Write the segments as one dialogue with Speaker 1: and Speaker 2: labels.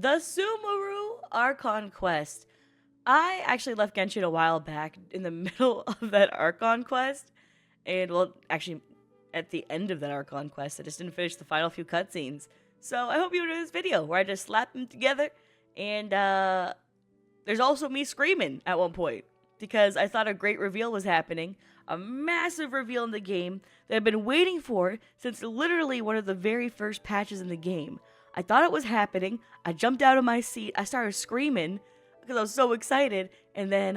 Speaker 1: The Sumeru Archon quest. I actually left Genshin a while back in the middle of that Archon quest. And, well, actually, at the end of that Archon quest, I just didn't finish the final few cutscenes. So I hope you enjoy this video where I just slap them together. And, there's also me screaming at one point. Because I thought a great reveal was happening. A massive reveal in the game that I've been waiting for since literally one of the very first patches in the game. I thought it was happening. I jumped out of my seat. I started screaming because I was so excited. And then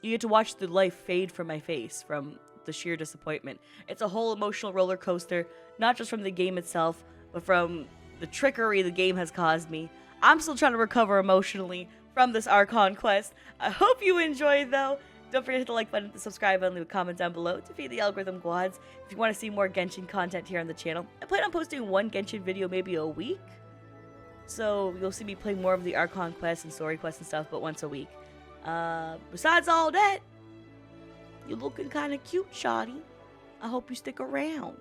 Speaker 1: you get to watch the life fade from my face from the sheer disappointment. It's a whole emotional roller coaster, not just from the game itself, but from the trickery the game has caused me. I'm still trying to recover emotionally from this Archon quest. I hope you enjoyed, though. Don't forget to hit the like button, the subscribe button, leave a comment down below to feed the algorithm gods. If you want to see more Genshin content here on the channel, I plan on posting one Genshin video maybe a week. So you'll see me play more of the Archon quests and story quests and stuff, but once a week. Besides all that, you're looking kind of cute, shawty. I hope you stick around.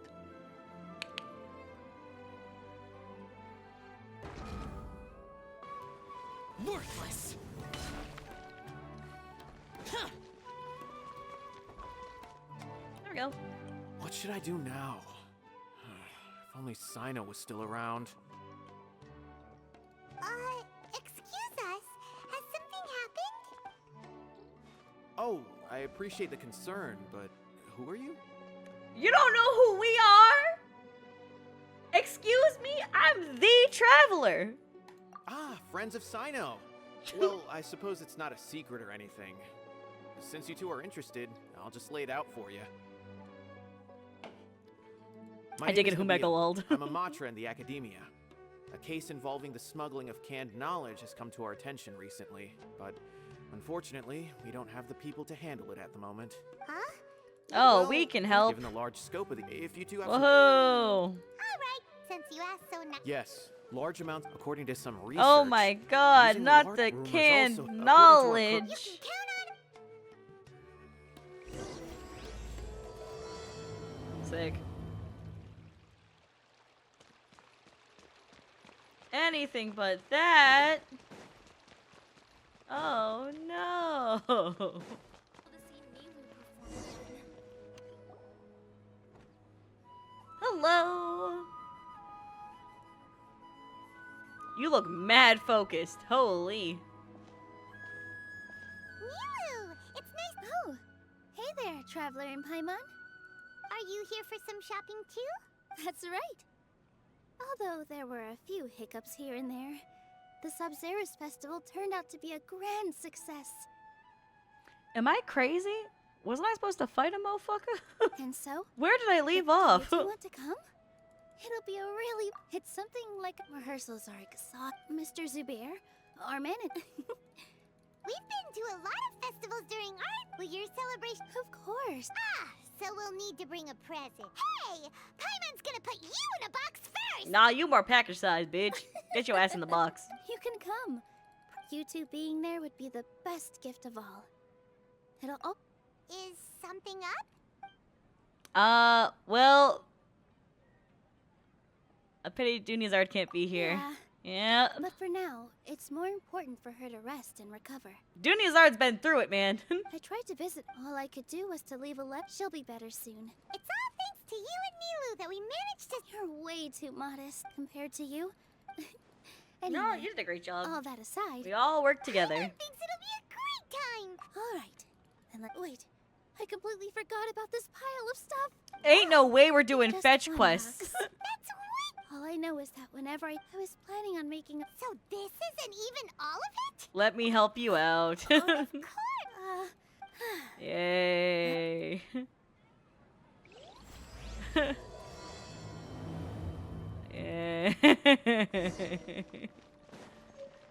Speaker 2: Worthless!
Speaker 1: There we go.
Speaker 2: What should I do now? If only Sino was still around.
Speaker 3: Excuse us. Has something happened?
Speaker 2: Oh, I appreciate the concern, but who are you?
Speaker 1: You don't know who we are? Excuse me? I'm the Traveler.
Speaker 2: Ah, friends of Sino. Well, I suppose it's not a secret or anything. Since you two are interested, I'll just lay it out for you.
Speaker 1: I dig it, who Megalald.
Speaker 2: I'm a Matra in the academia. A case involving the smuggling of canned knowledge has come to our attention recently, but unfortunately, we don't have the people to handle it at the moment.
Speaker 3: Huh?
Speaker 1: Oh,
Speaker 2: Well,
Speaker 1: we can help.
Speaker 2: Given the large scope of the, if you two have
Speaker 1: Whoa.
Speaker 3: All right. Since you asked so nice.
Speaker 2: Yes, large amounts according to some research.
Speaker 1: Oh my god,
Speaker 2: using
Speaker 1: not
Speaker 2: large
Speaker 1: the
Speaker 2: rumors
Speaker 1: canned
Speaker 2: also, according to our
Speaker 1: knowledge.
Speaker 3: You can count on
Speaker 1: Sick. Anything but that. Oh no. Hello. You look mad focused. Holy.
Speaker 3: Nilou! It's nice.
Speaker 4: Oh, hey there, Traveler in Paimon.
Speaker 3: Are you here for some shopping too?
Speaker 4: That's right. Although there were a few hiccups here and there, the Sub-Zerus Festival turned out to be a grand success.
Speaker 1: Am I crazy? Wasn't I supposed to fight a motherfucker?
Speaker 4: And so,
Speaker 1: Where did I leave
Speaker 4: do
Speaker 1: off?
Speaker 4: you want to come? It'll be a really... It's something like rehearsals are exhausting. Mr. Zubair, our manager.
Speaker 3: We've been to a lot of festivals during our year celebration.
Speaker 4: Of course.
Speaker 3: Ah, so we'll need to bring a present. Hey, Paimon's gonna put you in a box first.
Speaker 1: Nah, you more package size, bitch. Get your ass in the box.
Speaker 4: You can come. You two being there would be the best gift of all. It'll... Oh,
Speaker 3: Is something up?
Speaker 1: Well... A pity Dunizard can't be here.
Speaker 4: yeah.
Speaker 1: Yeah.
Speaker 4: But for now, it's more important for her to rest and recover.
Speaker 1: Dunizard's been through it, man.
Speaker 4: I tried to visit. All I could do was to leave a letter. She'll be better soon.
Speaker 3: It's all thanks to you and Nilou that we managed to...
Speaker 4: You're way too modest compared to you.
Speaker 1: No,
Speaker 4: Anyway,
Speaker 1: you did a great job.
Speaker 4: all that aside...
Speaker 1: We all work together.
Speaker 3: Paimon thinks it'll be a great time.
Speaker 4: All right. And wait, I completely forgot about this pile of stuff.
Speaker 1: Ain't no way we're doing
Speaker 4: Just
Speaker 1: fetch
Speaker 4: one
Speaker 1: quests.
Speaker 4: box.
Speaker 3: That's sweet.
Speaker 4: All I know is that whenever I was planning on making a...
Speaker 3: So this isn't even all of it?
Speaker 1: Let me help you out.
Speaker 3: Of course.
Speaker 1: Yay. Yeah.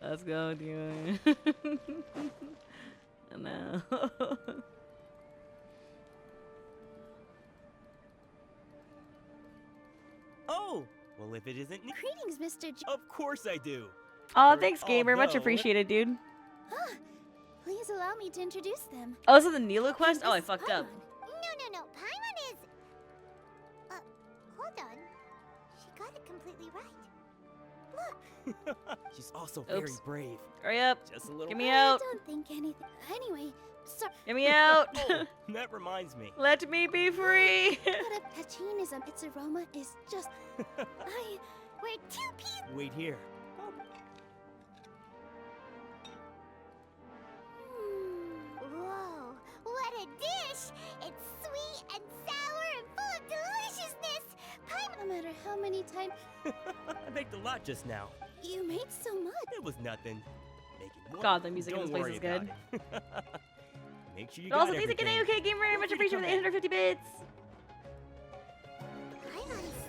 Speaker 1: Let's go, dude. No.
Speaker 5: Oh, well if it isn't
Speaker 4: Greetings, Mr. J...
Speaker 5: of course I do.
Speaker 1: Oh, thanks, gamer. Much
Speaker 5: Although-
Speaker 1: appreciated, dude.
Speaker 4: Please allow me to introduce them.
Speaker 1: Oh, this is the Nilou quest? Oh, I
Speaker 4: Miss
Speaker 1: fucked up.
Speaker 4: Paimon.
Speaker 3: No. Paimon is... hold on. She got it completely right. Look,
Speaker 5: She's also very
Speaker 1: Oops.
Speaker 5: brave.
Speaker 1: Hurry up.
Speaker 5: Just a little.
Speaker 1: Get me
Speaker 4: I
Speaker 1: out.
Speaker 4: don't think anything. Anyway, sorry.
Speaker 1: Get me out.
Speaker 5: Oh, that reminds me.
Speaker 1: Let me be free.
Speaker 4: But if Pachinism, its aroma is just.
Speaker 3: We're two people.
Speaker 5: Wait here.
Speaker 3: Whoa, what a dish! It's sweet and sour and full of deliciousness.
Speaker 4: No matter how many times
Speaker 5: I baked a lot just now.
Speaker 4: you made so much.
Speaker 5: It was nothing. Make it more.
Speaker 1: God, the music in
Speaker 5: Don't
Speaker 1: this place
Speaker 5: worry
Speaker 1: is good.
Speaker 5: about it. Make sure you
Speaker 1: Also,
Speaker 5: got
Speaker 1: thanks again,
Speaker 5: everything.
Speaker 1: AOK Gamer. Much appreciated for the 850 bits.
Speaker 3: I'm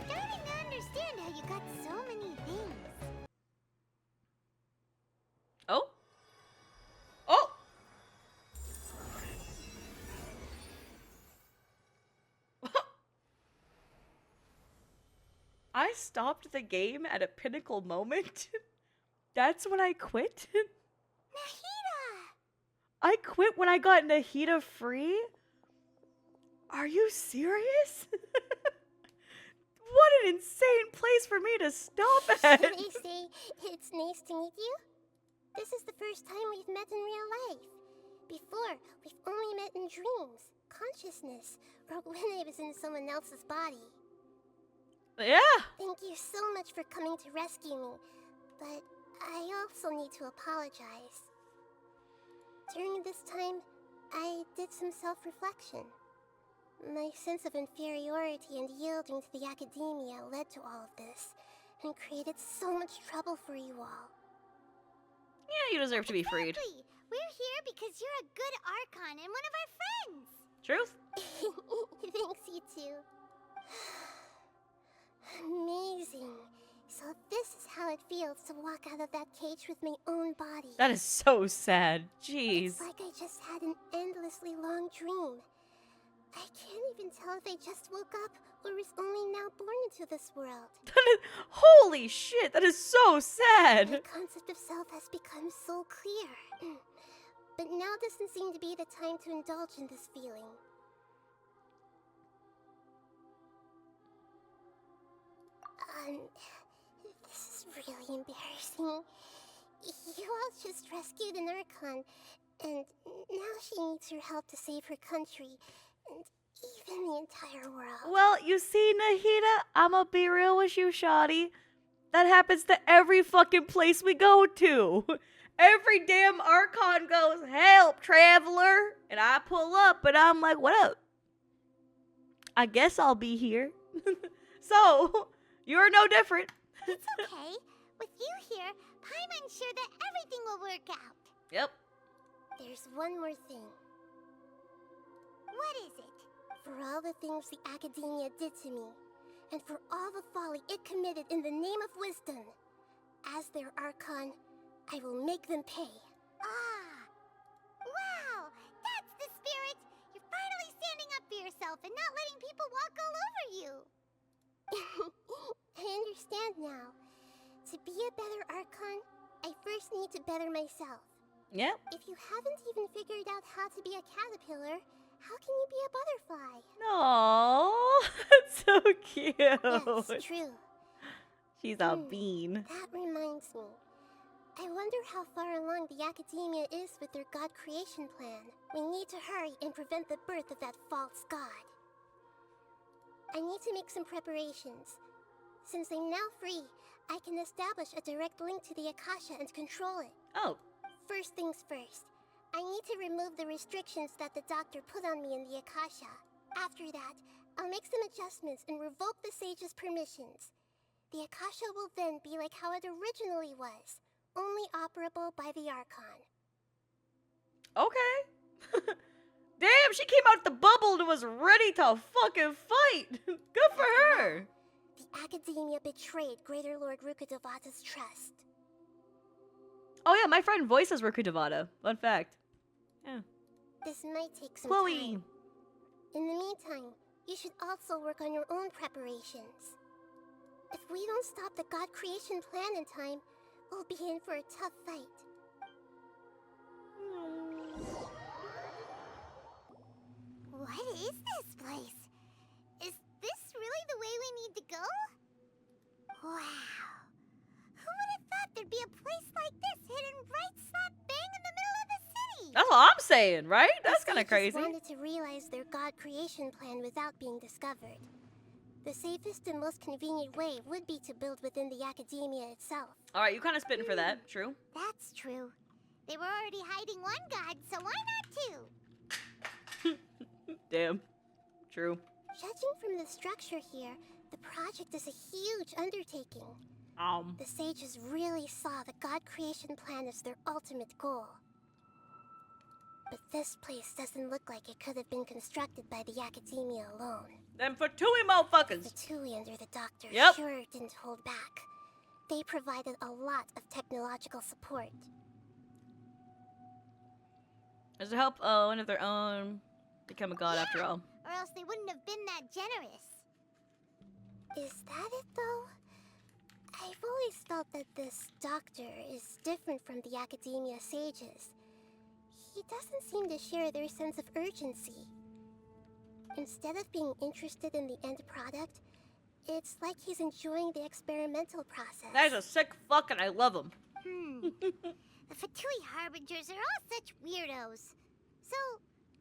Speaker 3: starting to understand how you got so many things.
Speaker 1: Oh. Oh. I stopped the game at a pinnacle moment. That's when I quit.
Speaker 3: Nahida!
Speaker 1: I quit when I got Nahida free? Are you serious? What an insane place for me to stop at.
Speaker 3: They say it's nice to meet you. This is the first time we've met in real life. Before, we've only met in dreams, consciousness, or when I was in someone else's body.
Speaker 1: Yeah.
Speaker 3: Thank you so much for coming to rescue me, but I also need to apologize. During this time, I did some self-reflection. My sense of inferiority and yielding to the academia led to all of this, and created so much trouble for you all.
Speaker 1: Yeah, you deserve to be freed.
Speaker 3: Exactly! We're here because you're a good Archon and one of our friends!
Speaker 1: Truth?
Speaker 3: Thanks, you two. Amazing. So this is how it feels to walk out of that cage with my own body.
Speaker 1: That is so sad. Jeez.
Speaker 3: It's like I just had an endlessly long dream. I can't even tell if I just woke up or was only now born into this world.
Speaker 1: Holy shit, that is so
Speaker 3: The
Speaker 1: sad.
Speaker 3: concept of self has become so clear. But now doesn't seem to be the time to indulge in this feeling. This is really embarrassing. You all just rescued an Archon, and now she needs your help to save her country, and even the entire world.
Speaker 1: Well, you see, Nahida, I'ma be real with you, shawty. That happens to every fucking place we go to. Every damn Archon goes, help, traveler. And I pull up and I'm like, what up? I guess I'll be here. So, you're no different.
Speaker 3: It's okay. With you here, Paimon's sure that everything will work out.
Speaker 1: Yep.
Speaker 3: There's one more thing. What is it? For all the things the academia did to me, and for all the folly it committed in the name of wisdom, as their Archon, I will make them pay. Ah! Wow! That's the spirit! You're finally standing up for yourself and not letting people walk all over you! I understand now. To be a better Archon, I first need to better myself.
Speaker 1: Yep.
Speaker 3: If you haven't even figured out how to be a caterpillar, how can you be a butterfly?
Speaker 1: Aww, that's so cute.
Speaker 3: Yes, true.
Speaker 1: She's a bean.
Speaker 3: That reminds me. I wonder how far along the academia is with their god creation plan. We need to hurry and prevent the birth of that false god. I need to make some preparations. Since I'm now free, I can establish a direct link to the Akasha and control it.
Speaker 1: Oh.
Speaker 3: First things first, I need to remove the restrictions that the doctor put on me in the Akasha. After that, I'll make some adjustments and revoke the sage's permissions. The Akasha will then be like how it originally was, only operable by the Archon.
Speaker 1: Okay. Damn, she came out the bubble and was ready to fucking fight. Good for her.
Speaker 3: The academia betrayed Greater Lord Ruka Devata's trust.
Speaker 1: Oh yeah, my friend voices Ruka Devata. Fun fact. Yeah.
Speaker 3: This might take some
Speaker 1: Chloe.
Speaker 3: time. In the meantime, you should also work on your own preparations. If we don't stop the god creation plan in time, we'll be in for a tough fight. What is this place? Is this really the way we need to go? Wow. Who would have thought
Speaker 4: there'd be a place like this hidden right slap bang in the middle of the city.
Speaker 1: That's what I'm saying, right? That's
Speaker 3: The
Speaker 1: kind of
Speaker 3: sages
Speaker 1: crazy.
Speaker 3: wanted to realize their god creation plan without being discovered. The safest and most convenient way would be to build within the academia itself.
Speaker 1: All right, you kind of spitting for that. True.
Speaker 4: That's true. They were already hiding one god, so why not two?
Speaker 1: Damn. True.
Speaker 3: Judging from the structure here, the project is a huge undertaking. The sages really saw the god creation plan as their ultimate goal. But this place doesn't look like it could have been constructed by the academia alone.
Speaker 1: Them Fatui motherfuckers.
Speaker 3: The Tui under the Doctor
Speaker 1: Yep.
Speaker 3: sure didn't hold back. They provided a lot of technological support.
Speaker 1: Does it help one of their own become a god after all?
Speaker 4: Or else they wouldn't have been that generous.
Speaker 3: Is that it, though? I've always felt that this Doctor is different from the academia sages. He doesn't seem to share their sense of urgency. Instead of being interested in the end product, it's like he's enjoying the experimental process.
Speaker 1: That is a sick fuck and I love him.
Speaker 4: The Fatui Harbingers are all such weirdos. So,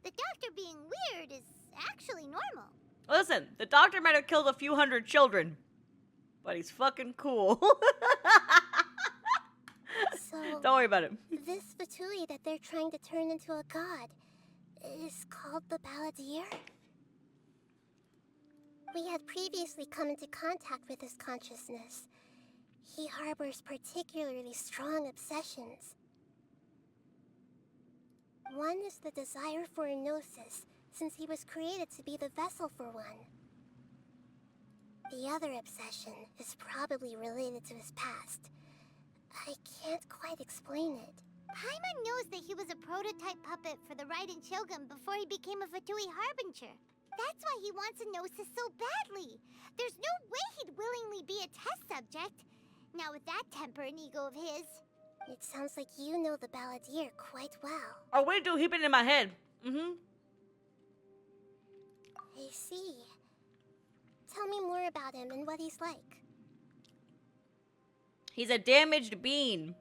Speaker 4: the Doctor being weird is actually normal.
Speaker 1: Listen, the Doctor might have killed a few hundred children, but he's fucking cool.
Speaker 3: So,
Speaker 1: Don't worry about it.
Speaker 3: this Fatui that they're trying to turn into a god is called the Balladeer? We had previously come into contact with his consciousness. He harbors particularly strong obsessions. One is the desire for a Gnosis, since he was created to be the vessel for one. The other obsession is probably related to his past. I can't quite explain it.
Speaker 4: Paimon knows that he was a prototype puppet for the Raiden Shogun before he became a Fatui Harbinger. That's why he wants a Gnosis so badly. There's no way he'd willingly be a test subject. Now with that temper and ego of his.
Speaker 3: It sounds like you know the Balladeer quite well.
Speaker 1: Oh, wait, dude, he been in my head.
Speaker 3: I see. Tell me more about him and what he's like.
Speaker 1: He's a damaged bean.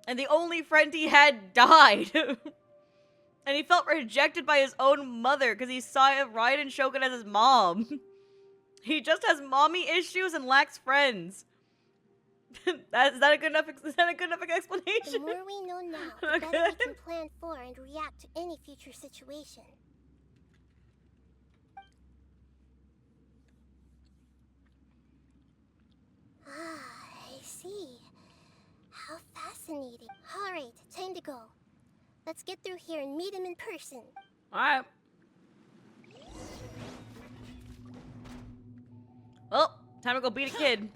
Speaker 1: And the only friend he had died. And he felt rejected by his own mother because he saw Raiden Shogun as his mom. He just has mommy issues and lacks friends. Is that a good enough
Speaker 3: The
Speaker 1: explanation?
Speaker 3: more we know now, the better we can plan for and react to any future situation. I see. How fascinating. Alright, time to go. Let's get through here and meet him in person.
Speaker 1: Alright. Well, time to go beat a kid.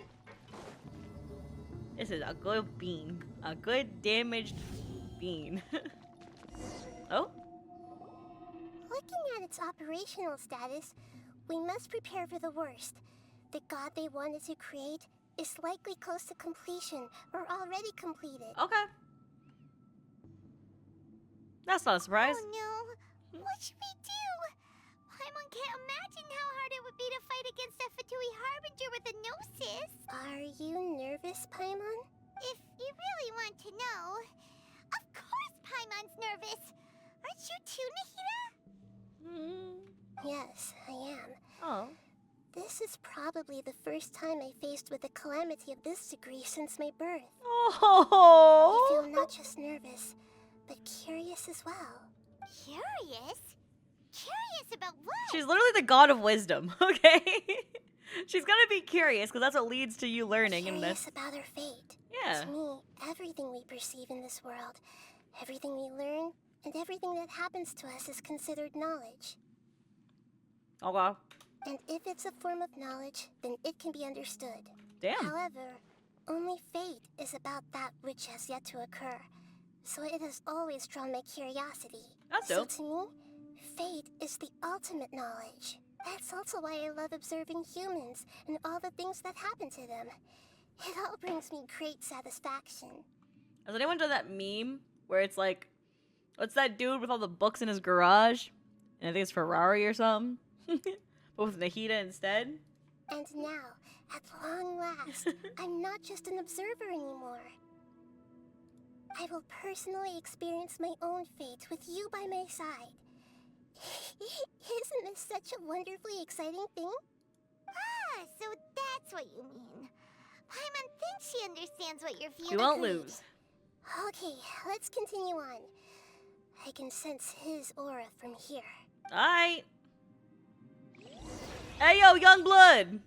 Speaker 1: This is a good bean. A good damaged bean. Oh?
Speaker 3: Looking at its operational status, we must prepare for the worst. The god they wanted to create is likely close to completion or already completed.
Speaker 1: Okay. That's not a surprise.
Speaker 4: Oh no, what should we do? Paimon can't imagine how hard it would be to fight against a Fatui Harbinger with a Gnosis.
Speaker 3: Are you nervous, Paimon?
Speaker 4: If you really want to know, of course Paimon's nervous. Aren't you too, Nahida?
Speaker 3: Yes, I am.
Speaker 1: Oh.
Speaker 3: This is probably the first time I faced with a calamity of this degree since my birth. I
Speaker 1: Oh.
Speaker 3: feel not just nervous, but curious as well.
Speaker 4: Curious? Curious about what?
Speaker 1: She's literally the god of wisdom, okay? She's gonna be curious because that's what leads to you learning in
Speaker 3: Curious
Speaker 1: this.
Speaker 3: about our fate.
Speaker 1: Yeah.
Speaker 3: To me, everything we perceive in this world, everything we learn, and everything that happens to us is considered knowledge.
Speaker 1: Okay.
Speaker 3: And if it's a form of knowledge, then it can be understood.
Speaker 1: Damn.
Speaker 3: However, only fate is about that which has yet to occur. So it has always drawn my curiosity.
Speaker 1: That's
Speaker 3: So
Speaker 1: dope.
Speaker 3: to me, fate is the ultimate knowledge. That's also why I love observing humans and all the things that happen to them. It all brings me great satisfaction.
Speaker 1: Has anyone done that meme where it's like, what's that dude with all the books in his garage? And I think it's Ferrari or something. But with Nahida instead.
Speaker 3: And now, at long last, I'm not just an observer anymore. I will personally experience my own fate with you by my side. Isn't this such a wonderfully exciting thing?
Speaker 4: Ah, so that's what you mean. Paimon thinks she understands what you're feeling.
Speaker 1: We won't
Speaker 3: Agreed.
Speaker 1: lose.
Speaker 3: Okay, let's continue on. I can sense his aura from here.
Speaker 1: Alright. Hey yo, young blood!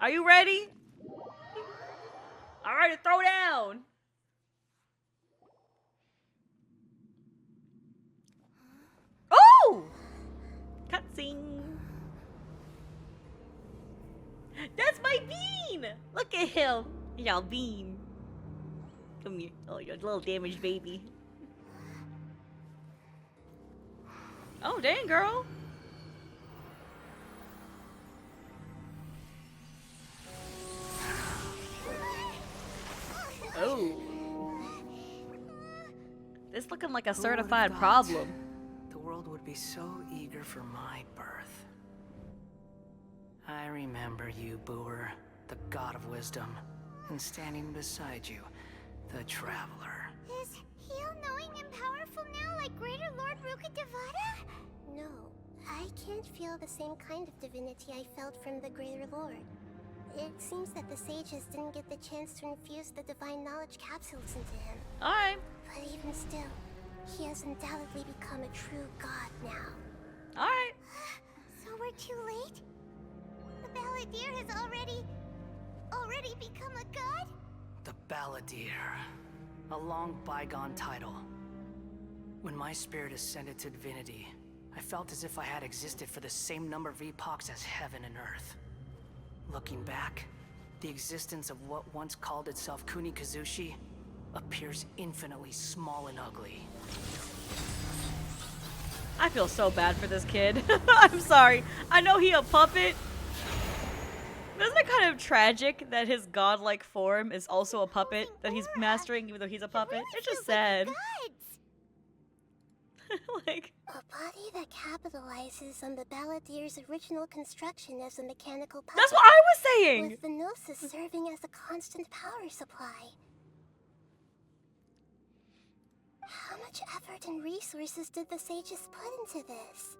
Speaker 1: Are you ready? Alright, throw down! Oh! Cutscene. That's my bean! Look at him! Y'all bean. Come here. Oh, your little damaged baby. Oh, dang, girl. Oh. This looking like a
Speaker 6: Who would've
Speaker 1: certified
Speaker 6: thought
Speaker 1: problem.
Speaker 6: The world would be so eager for my birth. I remember you, Booer, the god of wisdom, and standing beside you, the traveler.
Speaker 4: Is he all-knowing and powerful now, like Greater Lord Ruka devata?
Speaker 3: No, I can't feel the same kind of divinity I felt from the Greater Lord. It seems that the sages didn't get the chance to infuse the divine knowledge capsules into him.
Speaker 1: Alright.
Speaker 3: But even still, he has undoubtedly become a true god now.
Speaker 1: Alright.
Speaker 4: So we're too late? The Balladeer has already become a god?
Speaker 6: The Balladeer. A long bygone title. When my spirit ascended to divinity, I felt as if I had existed for the same number of epochs as heaven and earth. Looking back, the existence of what once called itself Kunikazushi appears infinitely small and ugly.
Speaker 1: I feel so bad for this kid. I'm sorry. I know he a puppet. But isn't it kind of tragic that his godlike form is also a puppet that he's mastering even though he's a puppet? It's just sad.
Speaker 4: Gods!
Speaker 1: Like,
Speaker 3: A body that capitalizes on the Balladeer's original construction as a mechanical puppet.
Speaker 1: that's what I was saying!
Speaker 3: With the Gnosis serving as a constant power supply. How much effort and resources did the sages put into this?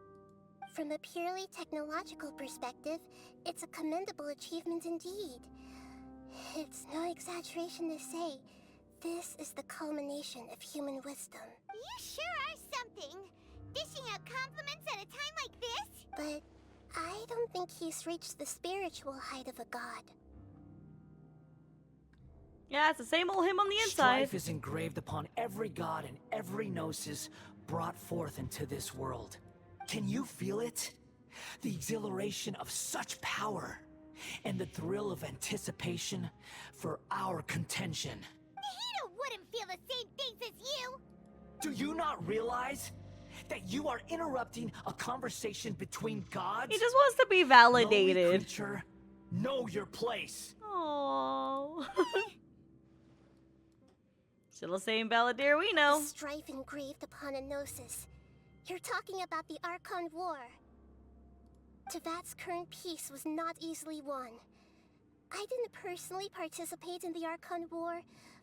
Speaker 3: From a purely technological perspective, it's a commendable achievement indeed. It's no exaggeration to say, this is the culmination of human wisdom.
Speaker 4: You sure are something! Dishing out compliments at a time like this?
Speaker 3: But I don't think he's reached the spiritual height of a god.
Speaker 1: Yeah, it's the same old him on the inside.
Speaker 6: Strife is engraved upon every god and every Gnosis brought forth into this world. Can you feel it? The exhilaration of such power, and the thrill of anticipation for our contention.
Speaker 4: Nahida wouldn't feel the same things as you!
Speaker 6: Do you not realize that you are interrupting a conversation between gods?
Speaker 1: He just wants to be
Speaker 6: Lowly
Speaker 1: validated.
Speaker 6: creature, know your place.
Speaker 1: Aww. Still the same Balladeer we know.
Speaker 3: Strife engraved upon a Gnosis. You're talking about the Archon War. Tevat's current peace was not easily won. I didn't personally participate in the Archon War,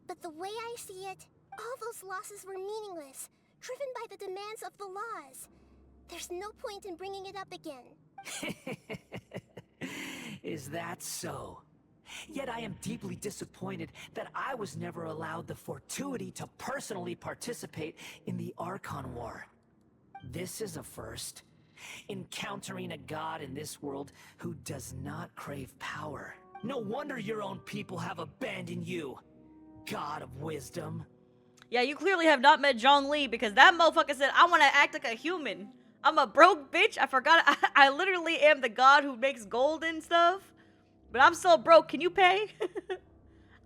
Speaker 3: but the way I see it, all those losses were meaningless, driven by the demands of the laws. There's no point in bringing it up again.
Speaker 6: Is that so? Yet I am deeply disappointed that I was never allowed the fortuity to personally participate in the Archon War. This is a first. Encountering a god in this world who does not crave power. No wonder your own people have abandoned you, god of wisdom.
Speaker 1: Yeah, you clearly have not met Zhongli because that motherfucker said, I want to act like a human. I'm a broke bitch. I forgot. I literally am the god who makes gold and stuff. But I'm so broke. Can you pay?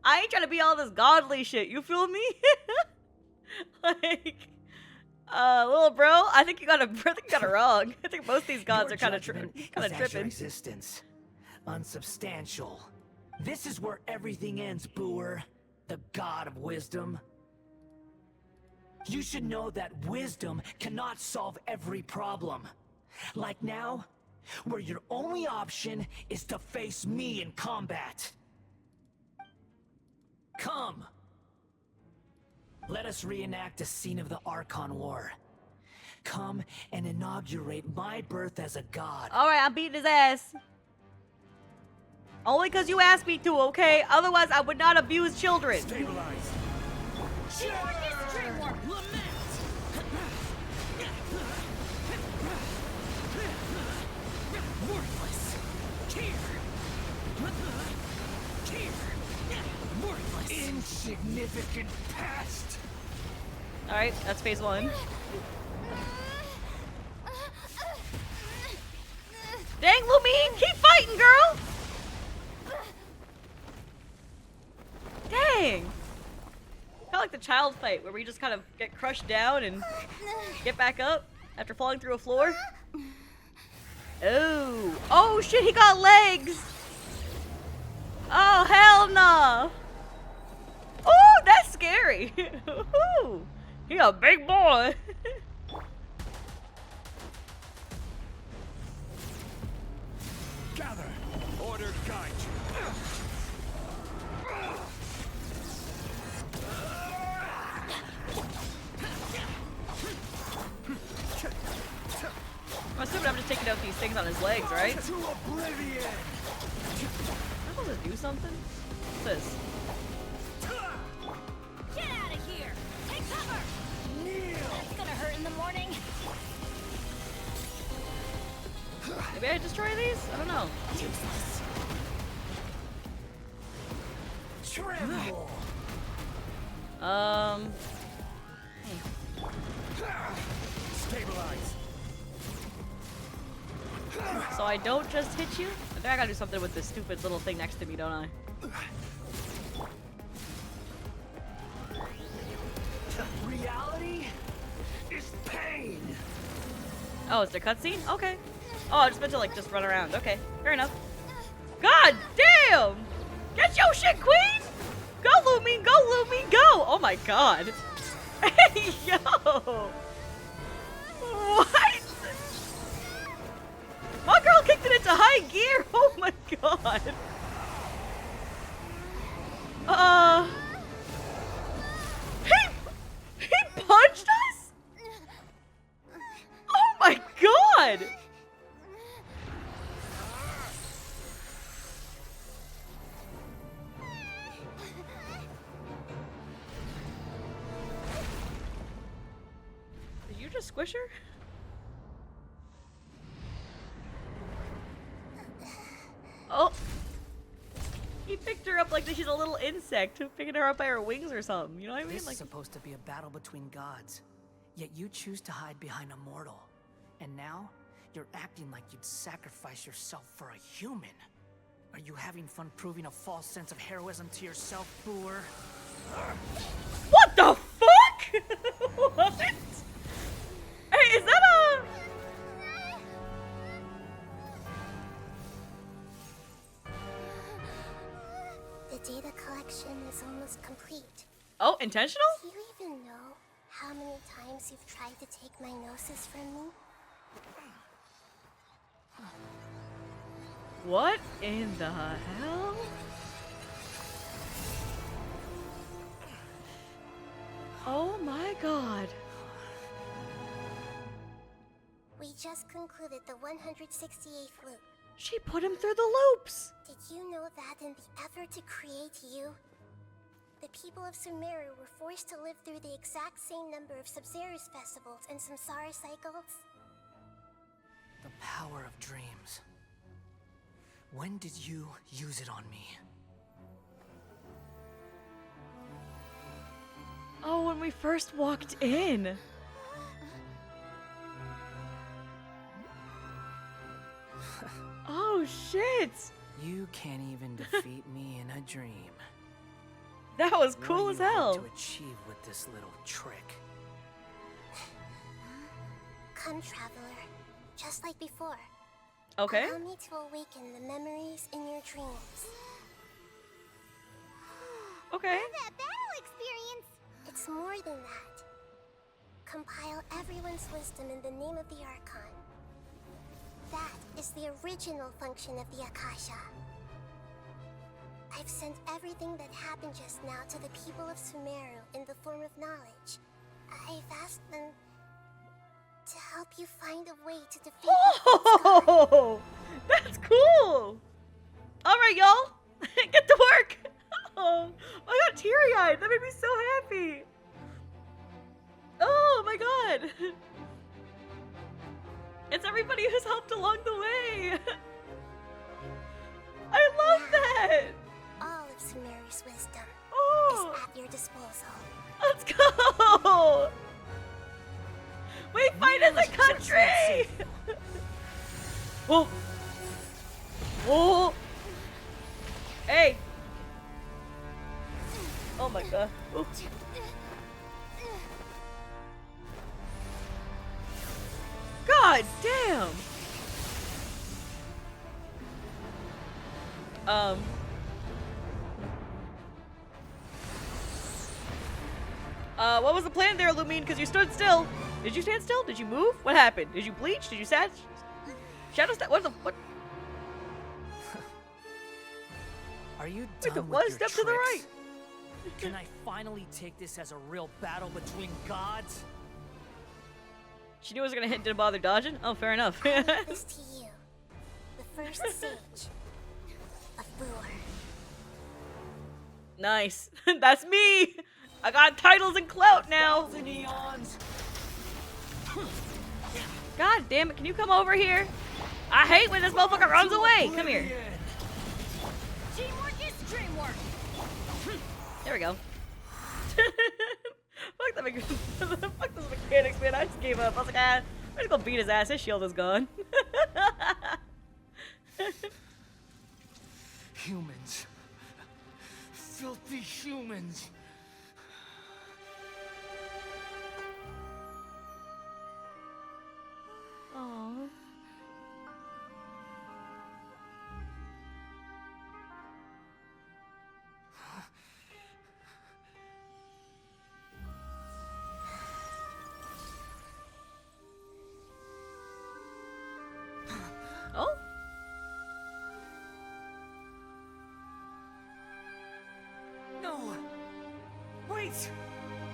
Speaker 1: I ain't trying to be all this godly shit. You feel me? Like, little bro, I think you got it wrong. I think most of these gods
Speaker 6: Your
Speaker 1: are kind of
Speaker 6: judgment is
Speaker 1: tripping.
Speaker 6: at your existence. Unsubstantial. This is where everything ends, Booer. The god of wisdom. You should know that wisdom cannot solve every problem. Like now, where your only option is to face me in combat. Come. Let us us reenact a scene of the Archon War. Come and inaugurate my birth as a god.
Speaker 1: Alright, I'm beating his ass. Only because you asked me to, okay? Otherwise, I would not abuse children.
Speaker 5: Stabilize.
Speaker 6: Insignificant past.
Speaker 1: Alright, that's phase 1. Dang, Lumine! Keep fighting, girl! Dang! Kind of like the child fight, where we just kind of get crushed down and get back up after falling through a floor. Oh! Oh shit, he got legs! Oh, hell no! Oh, that's scary! Ooh, he a big boy!
Speaker 5: Gather. Order guide you.
Speaker 1: I'm assuming I'm just taking out these things on his legs, right?
Speaker 6: To oblivion.
Speaker 1: Am I supposed to do something? What's this?
Speaker 7: Get out of here! Take cover! That's gonna hurt in the morning.
Speaker 1: Maybe I destroy these? I don't know.
Speaker 6: Tremble.
Speaker 5: Stabilize.
Speaker 1: So I don't just hit you? I think I gotta do something with this stupid little thing next to me, don't I?
Speaker 6: Reality is pain.
Speaker 1: Oh, it's a cutscene? Okay. Oh, I just meant to like just run around. Okay, fair enough. God damn! Get your shit, queen! Go, Lumine! Go, Lumine! Go! Oh my god! Hey, yo! What? My girl kicked it into high gear! Oh my god! He punched us? Oh my god! Did you just squish her? Oh! He picked her up like she's a little insect, picking her up by her wings or something. You know what I mean?
Speaker 6: This
Speaker 1: Like,
Speaker 6: is supposed to be a battle between gods, yet you choose to hide behind a mortal. And now, you're acting like you'd sacrifice yourself for a human. Are you having fun proving a false sense of heroism to yourself, Boor?
Speaker 1: what the fuck? What? Hey, is that a?
Speaker 3: The data collection is almost complete.
Speaker 1: Oh, intentional?
Speaker 3: Do you even know how many times you've tried to take my Gnosis from me?
Speaker 1: What in the hell? Oh my god.
Speaker 3: We just concluded the 168th loop.
Speaker 1: She put him through the loops.
Speaker 3: Did you know that in the effort to create you, the people of Sumeru were forced to live through the exact same number of Sub-Zerus festivals and Samsara cycles?
Speaker 6: The power of dreams. When did you use it on me?
Speaker 1: Oh, when we first walked in. Oh shit.
Speaker 6: You can't even defeat me in a dream.
Speaker 1: That was
Speaker 6: What
Speaker 1: cool
Speaker 6: do
Speaker 1: as
Speaker 6: you hope
Speaker 1: hell.
Speaker 6: to achieve with this little trick?
Speaker 3: Come, traveler. Just like before.
Speaker 1: Okay.
Speaker 3: Allow me to awaken the memories in your dreams.
Speaker 1: Okay.
Speaker 4: That battle experience!
Speaker 3: It's more than that. Compile everyone's wisdom in the name of the Archon. That is the original function of the Akasha. I've sent everything that happened just now to the people of Sumeru in the form of knowledge. you find a way to defeat the God.
Speaker 1: Oh, that's cool. All right, y'all, get to work. Oh, I got teary-eyed. That made me so happy. Oh my god. It's everybody who's helped along the way. I love that.
Speaker 3: All of Sumeru's wisdom
Speaker 1: Oh,
Speaker 3: is at your disposal.
Speaker 1: let's go. We fight as a country. Oh. Oh. Hey. Oh my god. Oh. God damn. What was the plan there, Lumine? Because you stood still. Did you stand still? Did you move? What happened? Did you bleach? Did you shadow step? What the? What?
Speaker 6: Are you
Speaker 1: Wait,
Speaker 6: done with
Speaker 1: one
Speaker 6: your
Speaker 1: step to the right.
Speaker 6: tricks? Can I finally take this as a real battle between gods?
Speaker 1: She knew it was gonna hit. Didn't bother dodging. Oh, fair enough.
Speaker 3: I leave this to you, the first sage of Brewer.
Speaker 1: Nice. That's me. I got titles and clout now.
Speaker 6: 1,000 eons.
Speaker 1: God damn it! Can you come over here? I hate when this motherfucker runs away. Come here.
Speaker 7: Teamwork is dreamwork.
Speaker 1: There we go. Fuck that fuck those mechanics, man. I just gave up. I was like, I'm just gonna beat his ass. His shield is gone.
Speaker 5: Humans. Filthy humans.
Speaker 1: Aww. Oh.
Speaker 5: No. Wait.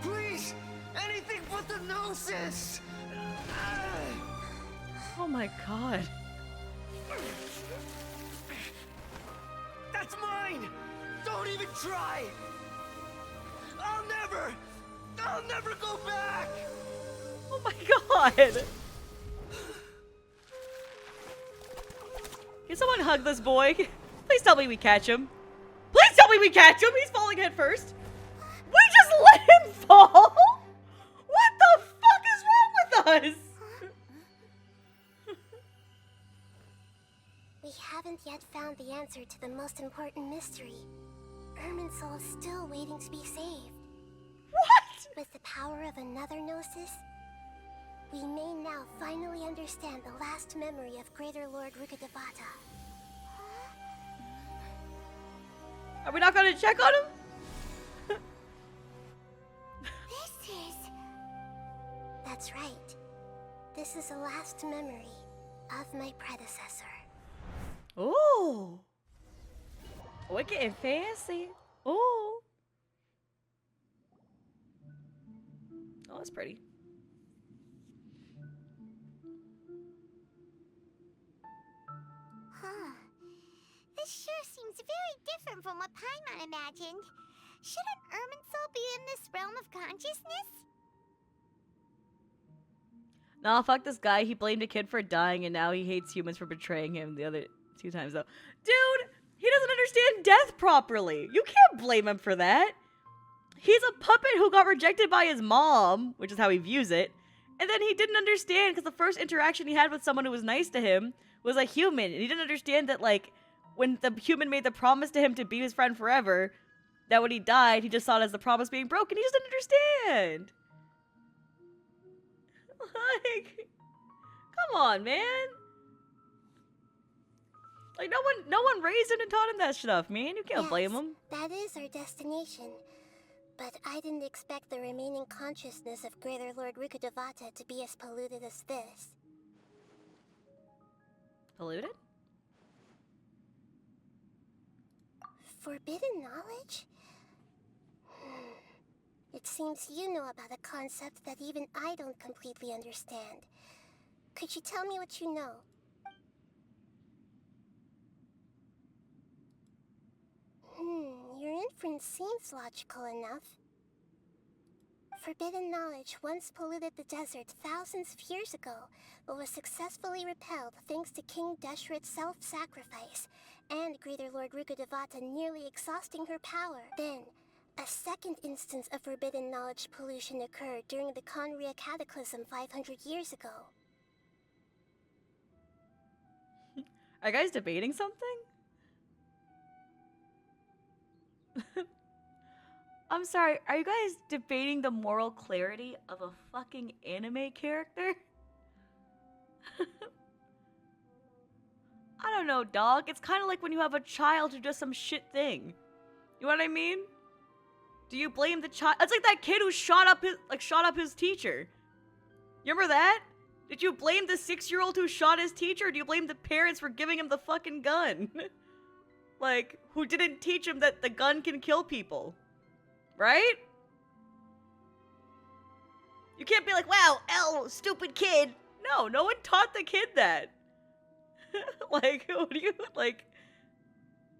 Speaker 5: Please. Anything but the Gnosis.
Speaker 1: Oh my god.
Speaker 5: That's mine. Don't even try. I'll never go back.
Speaker 1: Oh my god. Can someone hug this boy? Please tell me we catch him. Please tell me we catch him. He's falling head first. We just let him fall. What the fuck is wrong with us?
Speaker 3: We haven't yet found the answer to the most important mystery. Irminsul is still waiting to be saved.
Speaker 1: What?
Speaker 3: With the power of another Gnosis, we may now finally understand the last memory of Greater Lord Ruka Devata.
Speaker 1: Are we not gonna check on him?
Speaker 3: This is... That's right. This is the last memory of my predecessor.
Speaker 1: Ooh. We're getting fancy. Ooh. Oh, that's pretty.
Speaker 4: Huh. This sure seems very different from what Paimon imagined. Shouldn't Irminsul be in this realm of consciousness?
Speaker 1: Nah, fuck this guy. He blamed a kid for dying, and now he hates humans for betraying him the other 2 times, though. Dude, he doesn't understand death properly. You can't blame him for that. He's a puppet who got rejected by his mom, which is how he views it. And then he didn't understand because the first interaction he had with someone who was nice to him was a human. And he didn't understand that, like, when the human made the promise to him to be his friend forever, that when he died, he just saw it as the promise being broken. He just didn't understand. Like, come on, man. Like, no one raised him and taught him that stuff, man. You can't blame him.
Speaker 3: That is our destination. But I didn't expect the remaining consciousness of Greater Lord Ruka Devata to be as polluted as this.
Speaker 1: Polluted?
Speaker 3: Forbidden knowledge? It seems you know about a concept that even I don't completely understand. Could you tell me what you know? Your inference seems logical enough. Forbidden knowledge once polluted the desert thousands of years ago, but was successfully repelled thanks to King Deshret's self-sacrifice, and Greater Lord Ruka Devata nearly exhausting her power. Then, a second instance of forbidden knowledge pollution occurred during the Conria cataclysm 500 years ago.
Speaker 1: Are you guys debating something? I'm sorry, are you guys debating the moral clarity of a fucking anime character? I don't know, dog. It's kind of like when you have a child who does some shit thing. You know what I mean? Do you blame the child? It's like that kid who shot up his teacher. You remember that? Did you blame the 6-year-old who shot his teacher, or do you blame the parents for giving him the fucking gun? Like, who didn't teach him that the gun can kill people? Right? You can't be like, wow, L, stupid kid. No, no one taught the kid that. Like, what do you, like,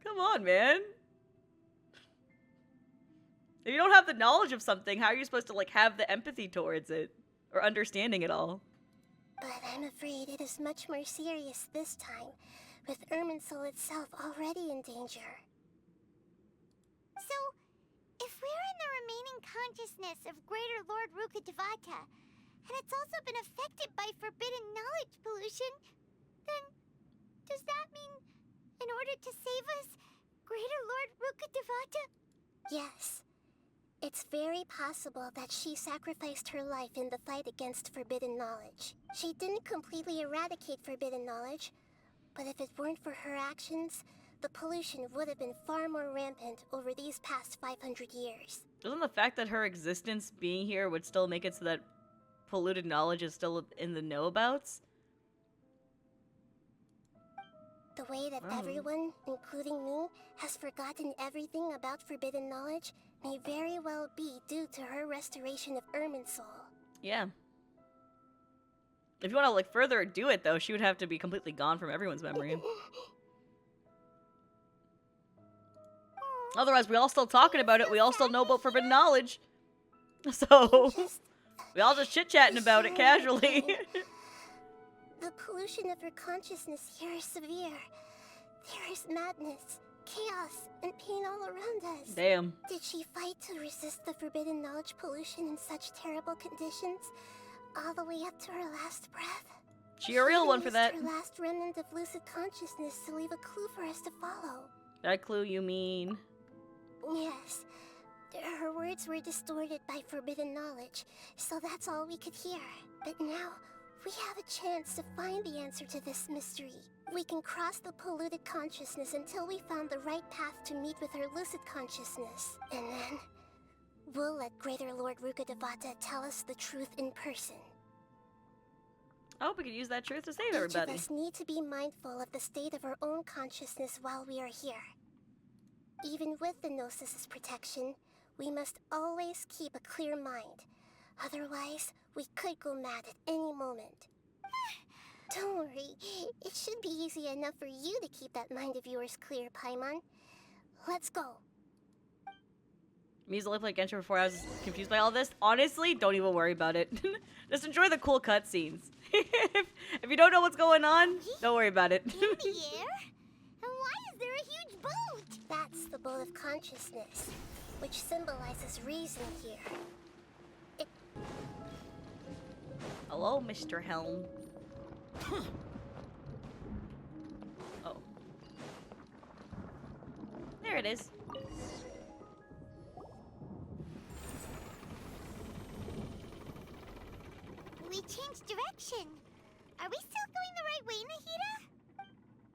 Speaker 1: come on, man. If you don't have the knowledge of something, how are you supposed to, like, have the empathy towards it? Or understanding it all?
Speaker 3: But I'm afraid it is much more serious this time, with Irminsul itself already in danger.
Speaker 4: So, if we're in the remaining consciousness of Greater Lord Ruka Devata, and it's also been affected by forbidden knowledge pollution, then does that mean, in order to save us, Greater Lord Ruka Devata?
Speaker 3: Yes. It's very possible that she sacrificed her life in the fight against forbidden knowledge. She didn't completely eradicate forbidden knowledge, but if it weren't for her actions, the pollution would have been far more rampant over these past 500 years.
Speaker 1: Doesn't the fact that her existence being here would still make it so that polluted knowledge is still in the know-abouts?
Speaker 3: The way that everyone, including me, has forgotten everything about forbidden knowledge may very well be due to her restoration of Irminsul.
Speaker 1: Yeah. If you want to, like, further do it, though, she would have to be completely gone from everyone's memory. Otherwise, we all still talking about it. We all still know about forbidden knowledge. So, we all just chit-chatting about it casually.
Speaker 3: The pollution of her consciousness here is severe. There is madness, chaos, and pain all around us.
Speaker 1: Damn.
Speaker 3: Did she fight to resist the forbidden knowledge pollution in such terrible conditions, all the way up to her last breath?
Speaker 1: She a real one for that.
Speaker 3: Her last remnant of lucid consciousness to leave a clue for us to follow.
Speaker 1: That clue you mean?
Speaker 3: Yes. Her words were distorted by forbidden knowledge, so that's all we could hear. But now, we have a chance to find the answer to this mystery. We can cross the polluted consciousness until we found the right path to meet with her lucid consciousness. And then, we'll let Greater Lord Ruka Devata tell us the truth in person.
Speaker 1: I hope we can use that truth to save everybody.
Speaker 3: Each of us need to be mindful of the state of our own consciousness while we are here. Even with the Gnosis' protection, we must always keep a clear mind. Otherwise, we could go mad at any moment. Don't worry, it should be easy enough for you to keep that mind of yours clear, Paimon. Let's go.
Speaker 1: Me only played Genshin for 4 hours, confused by all this. Honestly, don't even worry about it. Just enjoy the cool cutscenes. If you don't know what's going on, don't worry about it.
Speaker 4: In the air? And why is there a huge boat?
Speaker 3: That's the boat of consciousness, which symbolizes reason here.
Speaker 1: Hello, Mr. Helm. Oh. There it is.
Speaker 4: We changed direction. Are we still going the right way, Nahida?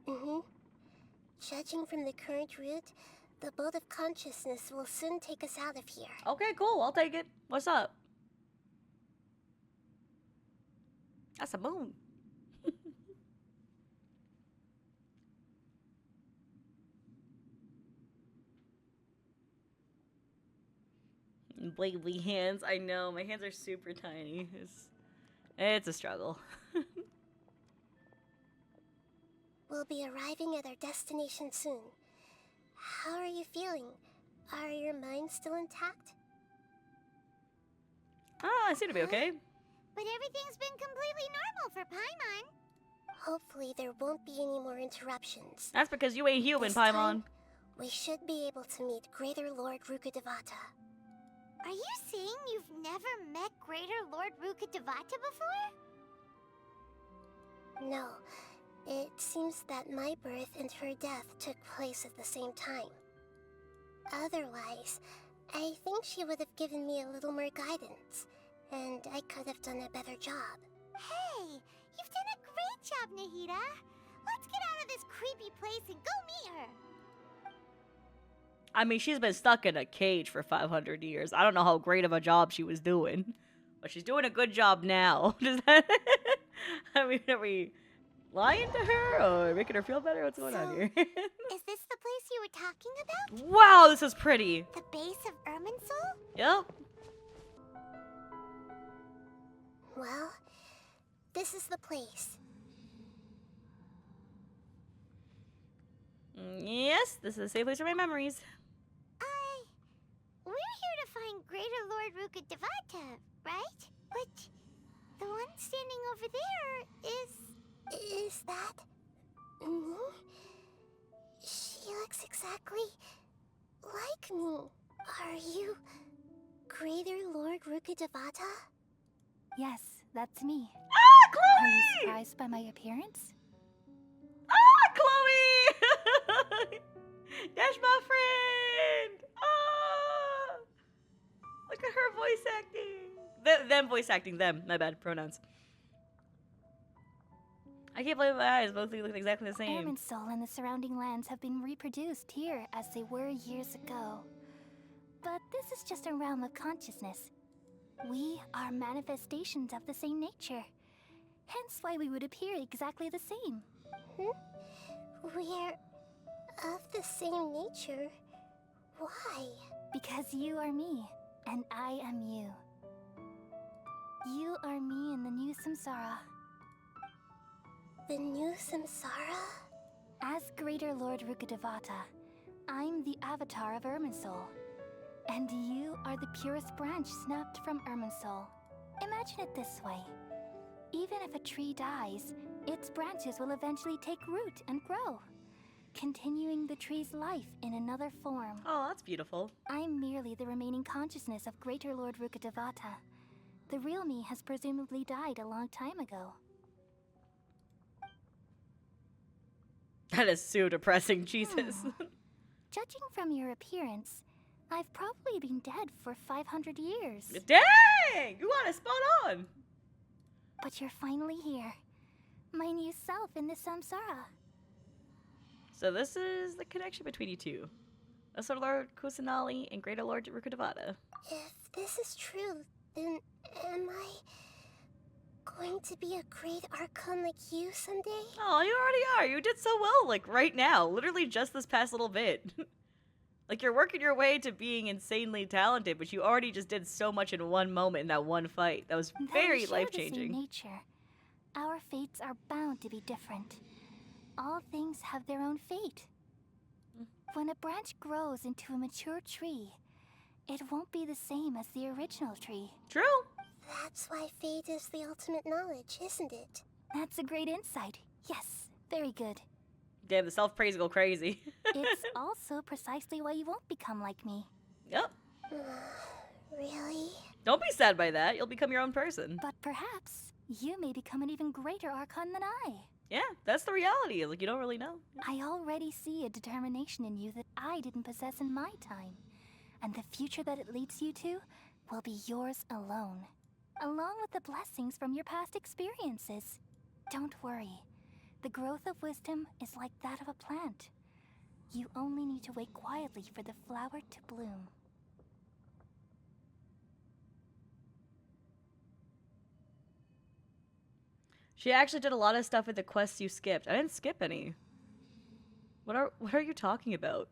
Speaker 3: Mm-hmm. Judging from the current route, the boat of consciousness will soon take us out of here.
Speaker 1: Okay, cool. I'll take it. What's up? That's a moon. Baby hands. I know. My hands are super tiny. It's a struggle.
Speaker 3: We'll be arriving at our destination soon. How are you feeling? Are your minds still intact?
Speaker 1: Oh, I seem to be okay.
Speaker 4: But everything's been completely normal for Paimon.
Speaker 3: Hopefully there won't be any more interruptions.
Speaker 1: That's because you ain't human,
Speaker 3: This time,
Speaker 1: Paimon.
Speaker 3: we should be able to meet Greater Lord Ruka Devata.
Speaker 4: Are you saying you've never met Greater Lord Ruka Devata before?
Speaker 3: No, it seems that my birth and her death took place at the same time. Otherwise, I think she would have given me a little more guidance, and I could have done a better job.
Speaker 4: Hey, you've done a great job, Nahida. Let's get out of this creepy place and go meet her.
Speaker 1: I mean, she's been stuck in a cage for 500 years. I don't know how great of a job she was doing, but she's doing a good job now. Does that? I mean, are we lying to her or making her feel better? What's going on here?
Speaker 4: Is this the place you were talking about?
Speaker 1: Wow, this is pretty.
Speaker 4: The base of Irminsul?
Speaker 1: Yep.
Speaker 3: Well, this is the place.
Speaker 1: Yes, this is a safe place for my memories.
Speaker 4: We're here to find Greater Lord Ruka Devata, right? But the one standing over there is...
Speaker 3: Is that me? She looks exactly like me. Are you Greater Lord Ruka Devata?
Speaker 7: Yes, that's me.
Speaker 1: Ah,
Speaker 7: Are you
Speaker 1: Chloe!
Speaker 7: surprised by my appearance?
Speaker 1: Ah, Chloe! That's my friend! Ah! Look at her voice acting. Them voice acting, them. My bad, pronouns. I can't believe my eyes. Both look exactly the same.
Speaker 7: Irminsul and the surrounding lands have been reproduced here as they were years ago. But this is just a realm of consciousness. We are manifestations of the same nature. Hence why we would appear exactly the same.
Speaker 3: We're of the same nature. Why?
Speaker 7: Because you are me, and I am you. You are me in the new samsara.
Speaker 3: The new samsara?
Speaker 7: As Greater Lord Ruka Devata, I'm the avatar of Irminsul. And you are the purest branch snapped from Irminsul. Imagine it this way. Even if a tree dies, its branches will eventually take root and grow, continuing the tree's life in another form.
Speaker 1: Oh, that's beautiful.
Speaker 7: I'm merely the remaining consciousness of Greater Lord Ruka Devata. The real me has presumably died a long time ago.
Speaker 1: That is so depressing, Jesus.
Speaker 7: Judging from your appearance, I've probably been dead for 500 years.
Speaker 1: Dang! You got it spot on!
Speaker 7: But you're finally here. My new self in the samsara.
Speaker 1: So this is the connection between you two. Lesser Lord Kusanali and Greater Lord Ruka Devata.
Speaker 3: If this is true, then am I going to be a great Archon like you someday?
Speaker 1: Oh, you already are. You did so well, like, right now. Literally just this past little bit. Like, you're working your way to being insanely talented, but you already just did so much in one moment in that one fight. That was very life-changing.
Speaker 7: Nature. Our fates are bound to be different. All things have their own fate. When a branch grows into a mature tree, it won't be the same as the original tree.
Speaker 1: True.
Speaker 3: That's why fate is the ultimate knowledge, isn't it?
Speaker 7: That's a great insight. Yes, very good.
Speaker 1: Damn, the self-praise go crazy.
Speaker 7: It's also precisely why you won't become like me.
Speaker 1: Yep.
Speaker 3: Really?
Speaker 1: Don't be sad by that. You'll become your own person.
Speaker 7: But perhaps you may become an even greater Archon than I.
Speaker 1: Yeah, that's the reality. Like, you don't really know.
Speaker 7: I already see a determination in you that I didn't possess in my time. And the future that it leads you to will be yours alone. Along with the blessings from your past experiences. Don't worry. The growth of wisdom is like that of a plant. You only need to wait quietly for the flower to bloom.
Speaker 1: She actually did a lot of stuff with the quests you skipped. I didn't skip any. What are you talking about?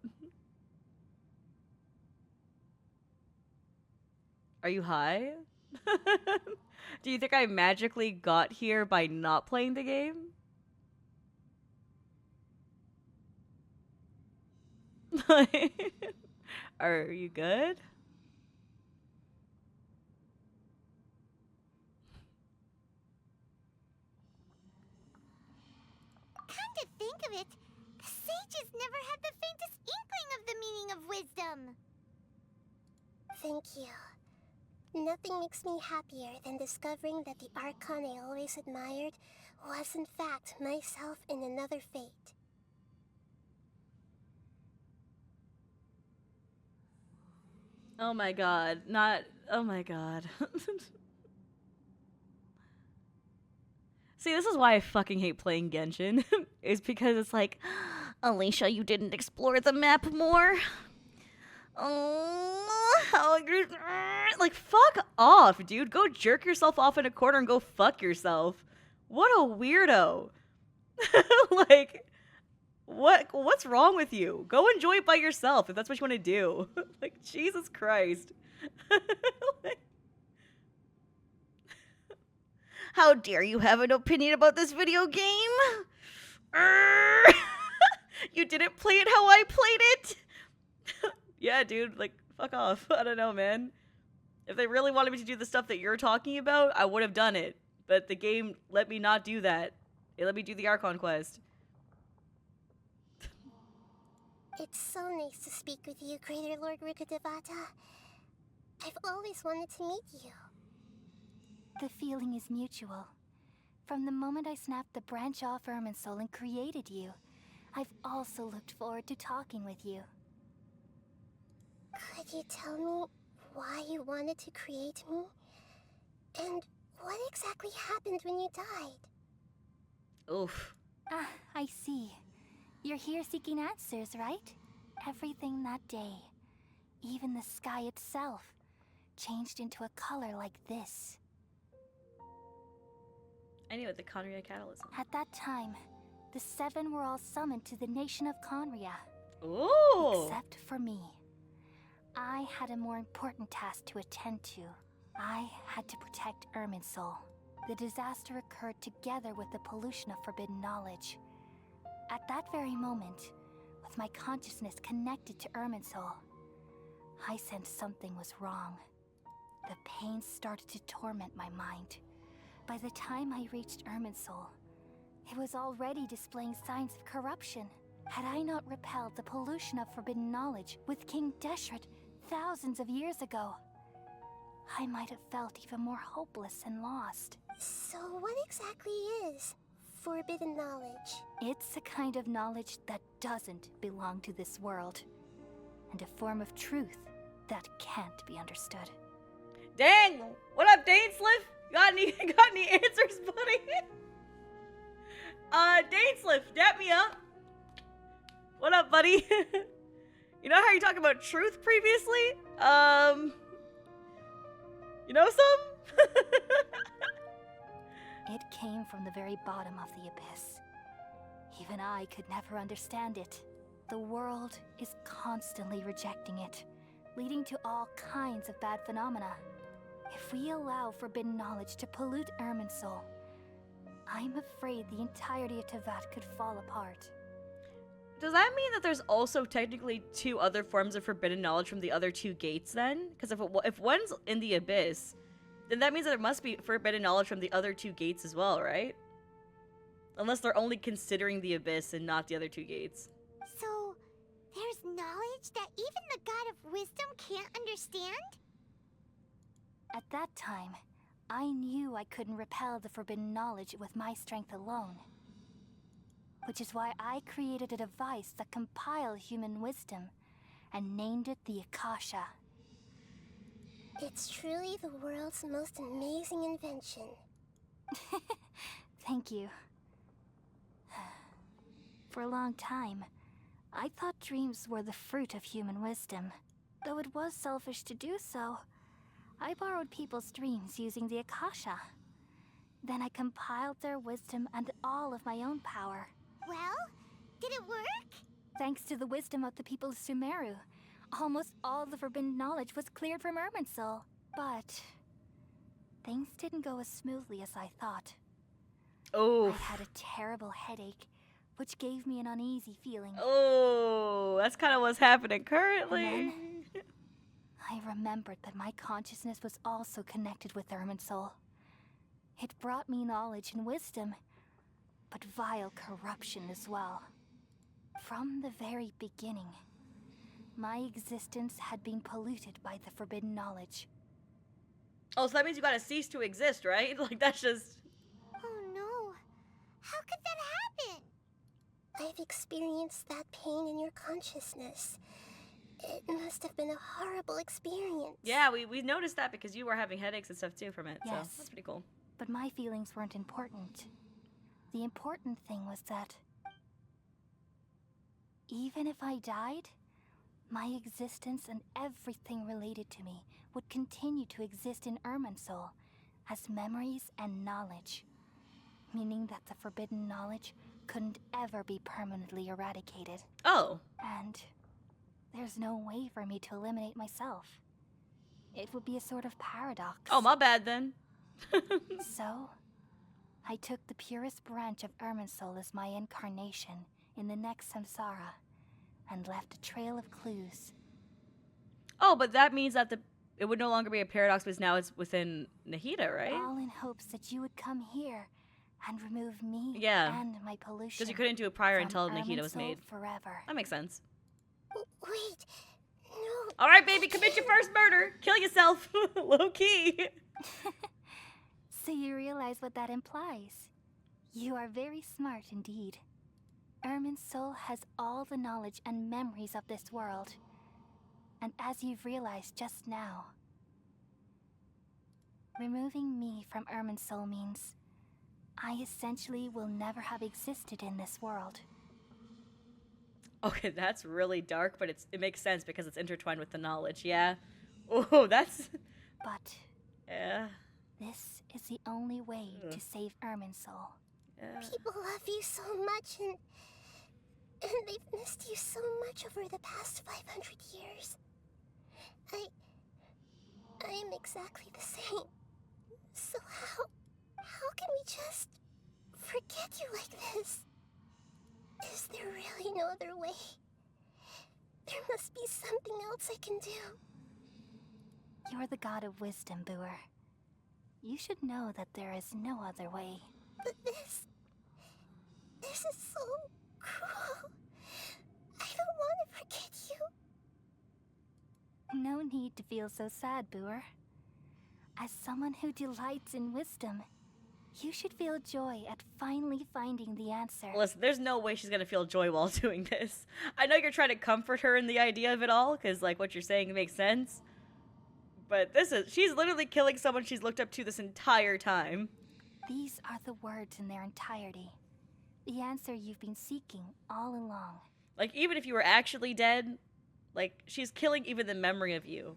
Speaker 1: Are you high? Do you think I magically got here by not playing the game? Are you good?
Speaker 4: Come to think of it, the sages never had the faintest inkling of the meaning of wisdom.
Speaker 3: Thank you. Nothing makes me happier than discovering that the Archon I always admired was in fact myself in another fate.
Speaker 1: Oh my god. Not. Oh my god. See, this is why I fucking hate playing Genshin. Is because it's like, Alicia, you didn't explore the map more. Oh, like, fuck off, dude. Go jerk yourself off in a corner and go fuck yourself. What a weirdo. Like, what's wrong with you? Go enjoy it by yourself if that's what you want to do. Like, Jesus Christ. Like, how dare you have an opinion about this video game? You didn't play it how I played it? Yeah, dude, like, fuck off. I don't know, man. If they really wanted me to do the stuff that you're talking about, I would have done it. But the game let me not do that. It let me do the Archon quest.
Speaker 3: It's so nice to speak with you, Greater Lord Ruka Devata. I've always wanted to meet you.
Speaker 7: The feeling is mutual. From the moment I snapped the branch off Irminsul and created you, I've also looked forward to talking with you.
Speaker 3: Could you tell me why you wanted to create me? And what exactly happened when you died?
Speaker 1: Oof.
Speaker 7: Ah, I see. You're here seeking answers, right? Everything that day, even the sky itself, changed into a color like this.
Speaker 1: I knew it, the Conria cataclysm.
Speaker 7: At that time, the seven were all summoned to the nation of Conria.
Speaker 1: Ooh.
Speaker 7: Except for me. I had a more important task to attend to. I had to protect Irminsul. The disaster occurred together with the pollution of forbidden knowledge. At that very moment, with my consciousness connected to Irminsul, I sensed something was wrong. The pain started to torment my mind. By the time I reached Irminsul, it was already displaying signs of corruption. Had I not repelled the pollution of forbidden knowledge with King Deshret thousands of years ago, I might have felt even more hopeless and lost.
Speaker 3: So what exactly is forbidden knowledge?
Speaker 7: It's a kind of knowledge that doesn't belong to this world, and a form of truth that can't be understood.
Speaker 1: Dang! What up, Dainsliff? Got any answers, buddy? Dainsliff, dap me up. What up, buddy? You know how you talked about truth previously? You know some?
Speaker 7: It came from the very bottom of the abyss. Even I could never understand it. The world is constantly rejecting it, leading to all kinds of bad phenomena. If we allow forbidden knowledge to pollute Irminsul, I'm afraid the entirety of Teyvat could fall apart.
Speaker 1: Does that mean that there's also technically two other forms of forbidden knowledge from the other two gates then? Because if one's in the abyss, then that means that there must be forbidden knowledge from the other two gates as well, right? Unless they're only considering the abyss and not the other two gates.
Speaker 4: So, there's knowledge that even the God of Wisdom can't understand?
Speaker 7: At that time, I knew I couldn't repel the forbidden knowledge with my strength alone. Which is why I created a device that compiled human wisdom and named it the Akasha.
Speaker 3: It's truly the world's most amazing invention.
Speaker 7: Thank you. For a long time, I thought dreams were the fruit of human wisdom. Though it was selfish to do so, I borrowed people's dreams using the Akasha. Then I compiled their wisdom and all of my own power.
Speaker 4: Well, did it work?
Speaker 7: Thanks to the wisdom of the people of Sumeru, almost all the forbidden knowledge was cleared from Irminsul. But things didn't go as smoothly as I thought.
Speaker 1: Oh.
Speaker 7: I had a terrible headache, which gave me an uneasy feeling.
Speaker 1: Oh, that's kind of what's happening currently.
Speaker 7: And then I remembered that my consciousness was also connected with Irminsul. It brought me knowledge and wisdom, but vile corruption as well. From the very beginning, my existence had been polluted by the forbidden knowledge.
Speaker 1: Oh, so that means you gotta cease to exist, right? Like, that's just...
Speaker 4: Oh no. How could that happen?
Speaker 3: I've experienced that pain in your consciousness. It must have been a horrible experience.
Speaker 1: Yeah, we noticed that because you were having headaches and stuff too from it, so
Speaker 7: Yes.
Speaker 1: that's pretty cool.
Speaker 7: But my feelings weren't important. The important thing was that even if I died, my existence and everything related to me would continue to exist in Irminsul as memories and knowledge, meaning that the forbidden knowledge couldn't ever be permanently eradicated.
Speaker 1: Oh.
Speaker 7: And there's no way for me to eliminate myself. It would be a sort of paradox.
Speaker 1: Oh, my bad then.
Speaker 7: So, I took the purest branch of Irminsul as my incarnation in the next samsara, and left a trail of clues.
Speaker 1: Oh, but that means that it would no longer be a paradox because now it's within Nahida, right?
Speaker 7: All in hopes that you would come here and remove me
Speaker 1: Yeah.
Speaker 7: and my pollution.
Speaker 1: Because you couldn't do it prior
Speaker 7: from
Speaker 1: until Nahida was
Speaker 7: Irminsul
Speaker 1: made.
Speaker 7: forever.
Speaker 1: That makes sense.
Speaker 3: Wait, no.
Speaker 1: All right, baby, commit your first murder. Kill yourself. Low key.
Speaker 7: So you realize what that implies. You are very smart indeed. Irminsul has all the knowledge and memories of this world. And as you've realized just now, removing me from Irminsul means I essentially will never have existed in this world.
Speaker 1: Okay, that's really dark, but it makes sense because it's intertwined with the knowledge, yeah? Oh, that's...
Speaker 7: But
Speaker 1: Yeah.
Speaker 7: this is the only way to save Irminsul.
Speaker 1: Yeah.
Speaker 3: People love you so much, and they've missed you so much over the past 500 years. I am exactly the same. So how can we just forget you like this? Is there really no other way? There must be something else I can do.
Speaker 7: You're the god of wisdom, Booer. You should know that there is no other way.
Speaker 3: But this is so cruel. I don't want to forget you.
Speaker 7: No need to feel so sad, Booer. As someone who delights in wisdom, you should feel joy at finally finding the answer.
Speaker 1: Listen, there's no way she's gonna feel joy while doing this. I know you're trying to comfort her in the idea of it all, because, like, what you're saying makes sense. But she's literally killing someone she's looked up to this entire time.
Speaker 7: These are the words in their entirety. The answer you've been seeking all along.
Speaker 1: Like, even if you were actually dead, like, she's killing even the memory of you.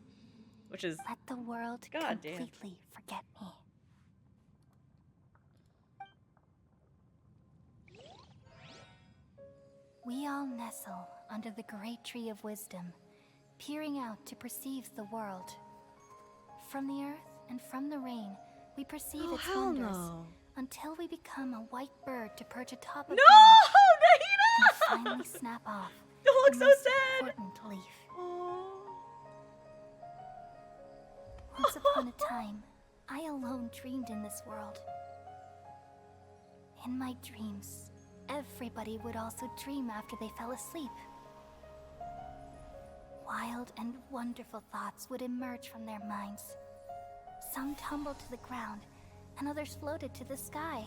Speaker 1: Which is...
Speaker 7: Let the world
Speaker 1: God damn.
Speaker 7: completely forget me. We all nestle under the great tree of wisdom, peering out to perceive the world. From the earth and from the rain, we perceive its wonders until we become a white bird to perch atop a
Speaker 1: No,
Speaker 7: branch and
Speaker 1: Nahida!
Speaker 7: finally snap off.
Speaker 1: Don't look
Speaker 7: the
Speaker 1: so
Speaker 7: most
Speaker 1: sad.
Speaker 7: important leaf.
Speaker 1: Oh.
Speaker 7: Once upon a time, I alone dreamed in this world. In my dreams, everybody would also dream after they fell asleep. Wild and wonderful thoughts would emerge from their minds. Some tumbled to the ground, and others floated to the sky,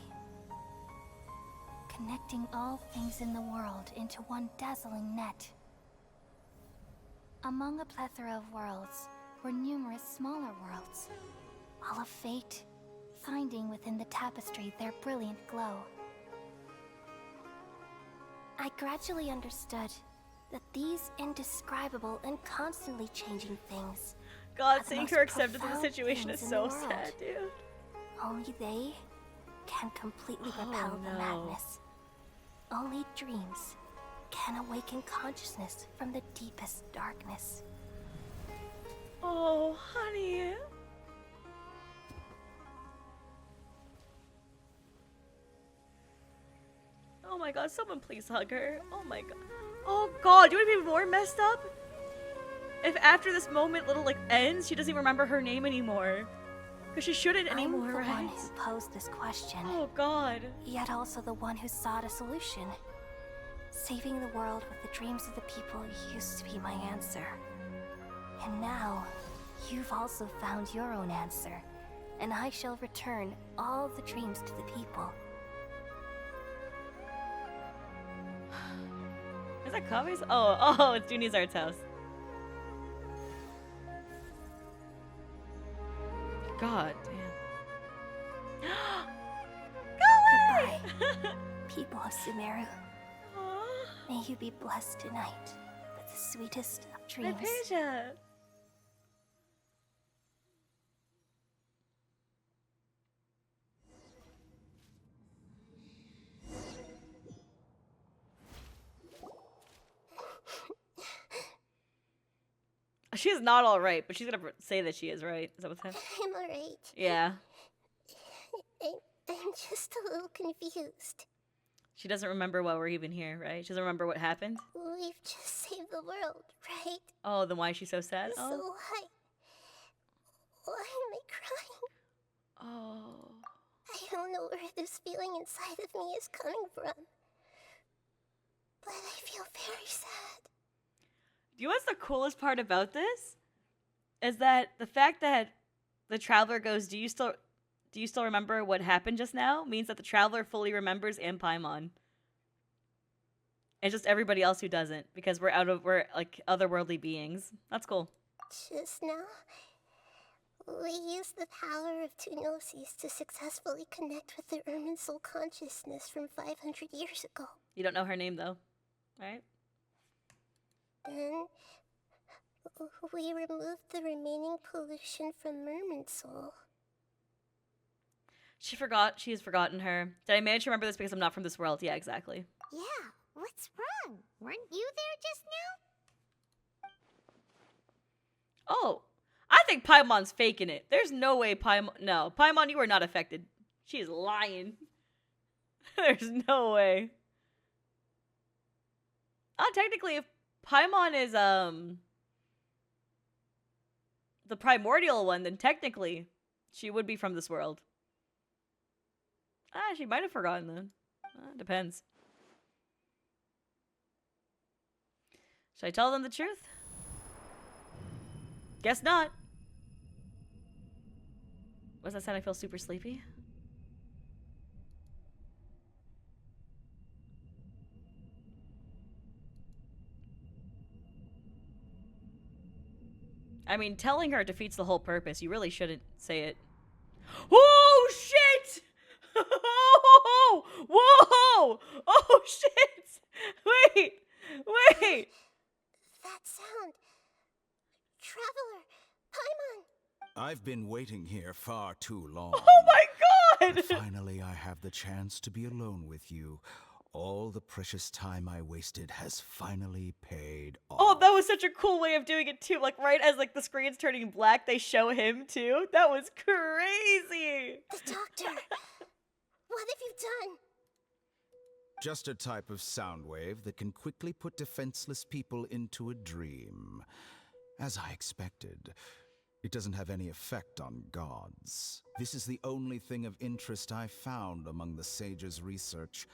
Speaker 7: connecting all things in the world into one dazzling net. Among a plethora of worlds were numerous smaller worlds, all of fate, finding within the tapestry their brilliant glow. I gradually understood that these indescribable and constantly changing things
Speaker 1: God,
Speaker 7: are the
Speaker 1: seeing
Speaker 7: most
Speaker 1: her accepted to the
Speaker 7: profound
Speaker 1: situation is
Speaker 7: things in
Speaker 1: so
Speaker 7: the world.
Speaker 1: sad, dude.
Speaker 7: Only they can completely
Speaker 1: Oh,
Speaker 7: repel the
Speaker 1: no.
Speaker 7: madness. Only dreams can awaken consciousness from the deepest darkness.
Speaker 1: Oh, honey. Oh my god, someone please hug her. Oh my god. Oh god, you would be more messed up? If after this moment little like ends, she doesn't even remember her name anymore. Because she shouldn't anymore,
Speaker 7: I'm the
Speaker 1: right?
Speaker 7: one who posed this question.
Speaker 1: Oh god.
Speaker 7: Yet also the one who sought a solution. Saving the world with the dreams of the people used to be my answer. And now, you've also found your own answer. And I shall return all the dreams to the people.
Speaker 1: Is that Kabe's? Oh, it's Junizard's house. God damn.
Speaker 7: Goodbye, people of Sumeru. May you be blessed tonight with the sweetest of dreams.
Speaker 1: Hypatia. She's not all right, but she's gonna say that she is, right? Is that what's happening?
Speaker 3: I'm alright.
Speaker 1: Yeah.
Speaker 3: I'm just a little confused.
Speaker 1: She doesn't remember why we're even here, right? She doesn't remember what happened?
Speaker 3: We've just saved the world, right?
Speaker 1: Oh, then why is she so sad?
Speaker 3: So
Speaker 1: Oh.
Speaker 3: why am I crying?
Speaker 1: Oh.
Speaker 3: I don't know where this feeling inside of me is coming from. But I feel very sad.
Speaker 1: You know what's the coolest part about this? Is that the fact that the Traveler goes, do you still remember what happened just now? Means that the Traveler fully remembers and Paimon. And just everybody else who doesn't. Because we're like otherworldly beings. That's cool.
Speaker 3: Just now, we used the power of two Gnosis to successfully connect with the Irminsul consciousness from 500 years ago.
Speaker 1: You don't know her name though, right?
Speaker 3: Then, we removed the remaining pollution from Irminsul.
Speaker 1: She forgot. She has forgotten her. Did I manage to remember this because I'm not from this world? Yeah, exactly.
Speaker 4: Yeah, what's wrong? Weren't you there just now?
Speaker 1: Oh, I think Paimon's faking it. There's no way Paimon... No, Paimon, you are not affected. She is lying. There's no way. Technically, if Paimon is, the primordial one, then technically, she would be from this world. She might have forgotten then. Depends. Should I tell them the truth? Guess not. Was that sound? I feel super sleepy. I mean, telling her defeats the whole purpose. You really shouldn't say it. Oh, shit! Whoa! Whoa! Oh, shit! Wait! Wait!
Speaker 3: That sound. Traveler! Paimon!
Speaker 8: I've been waiting here far too long.
Speaker 1: Oh my god!
Speaker 8: But finally, I have the chance to be alone with you. All the precious time I wasted has finally paid off.
Speaker 1: Oh, that was such a cool way of doing it too. Like right as like the screen's turning black, they show him too. That was crazy.
Speaker 3: The Doctor! What have you done?
Speaker 8: Just a type of sound wave that can quickly put defenseless people into a dream. As I expected, it doesn't have any effect on gods. This is the only thing of interest I found among the sage's research.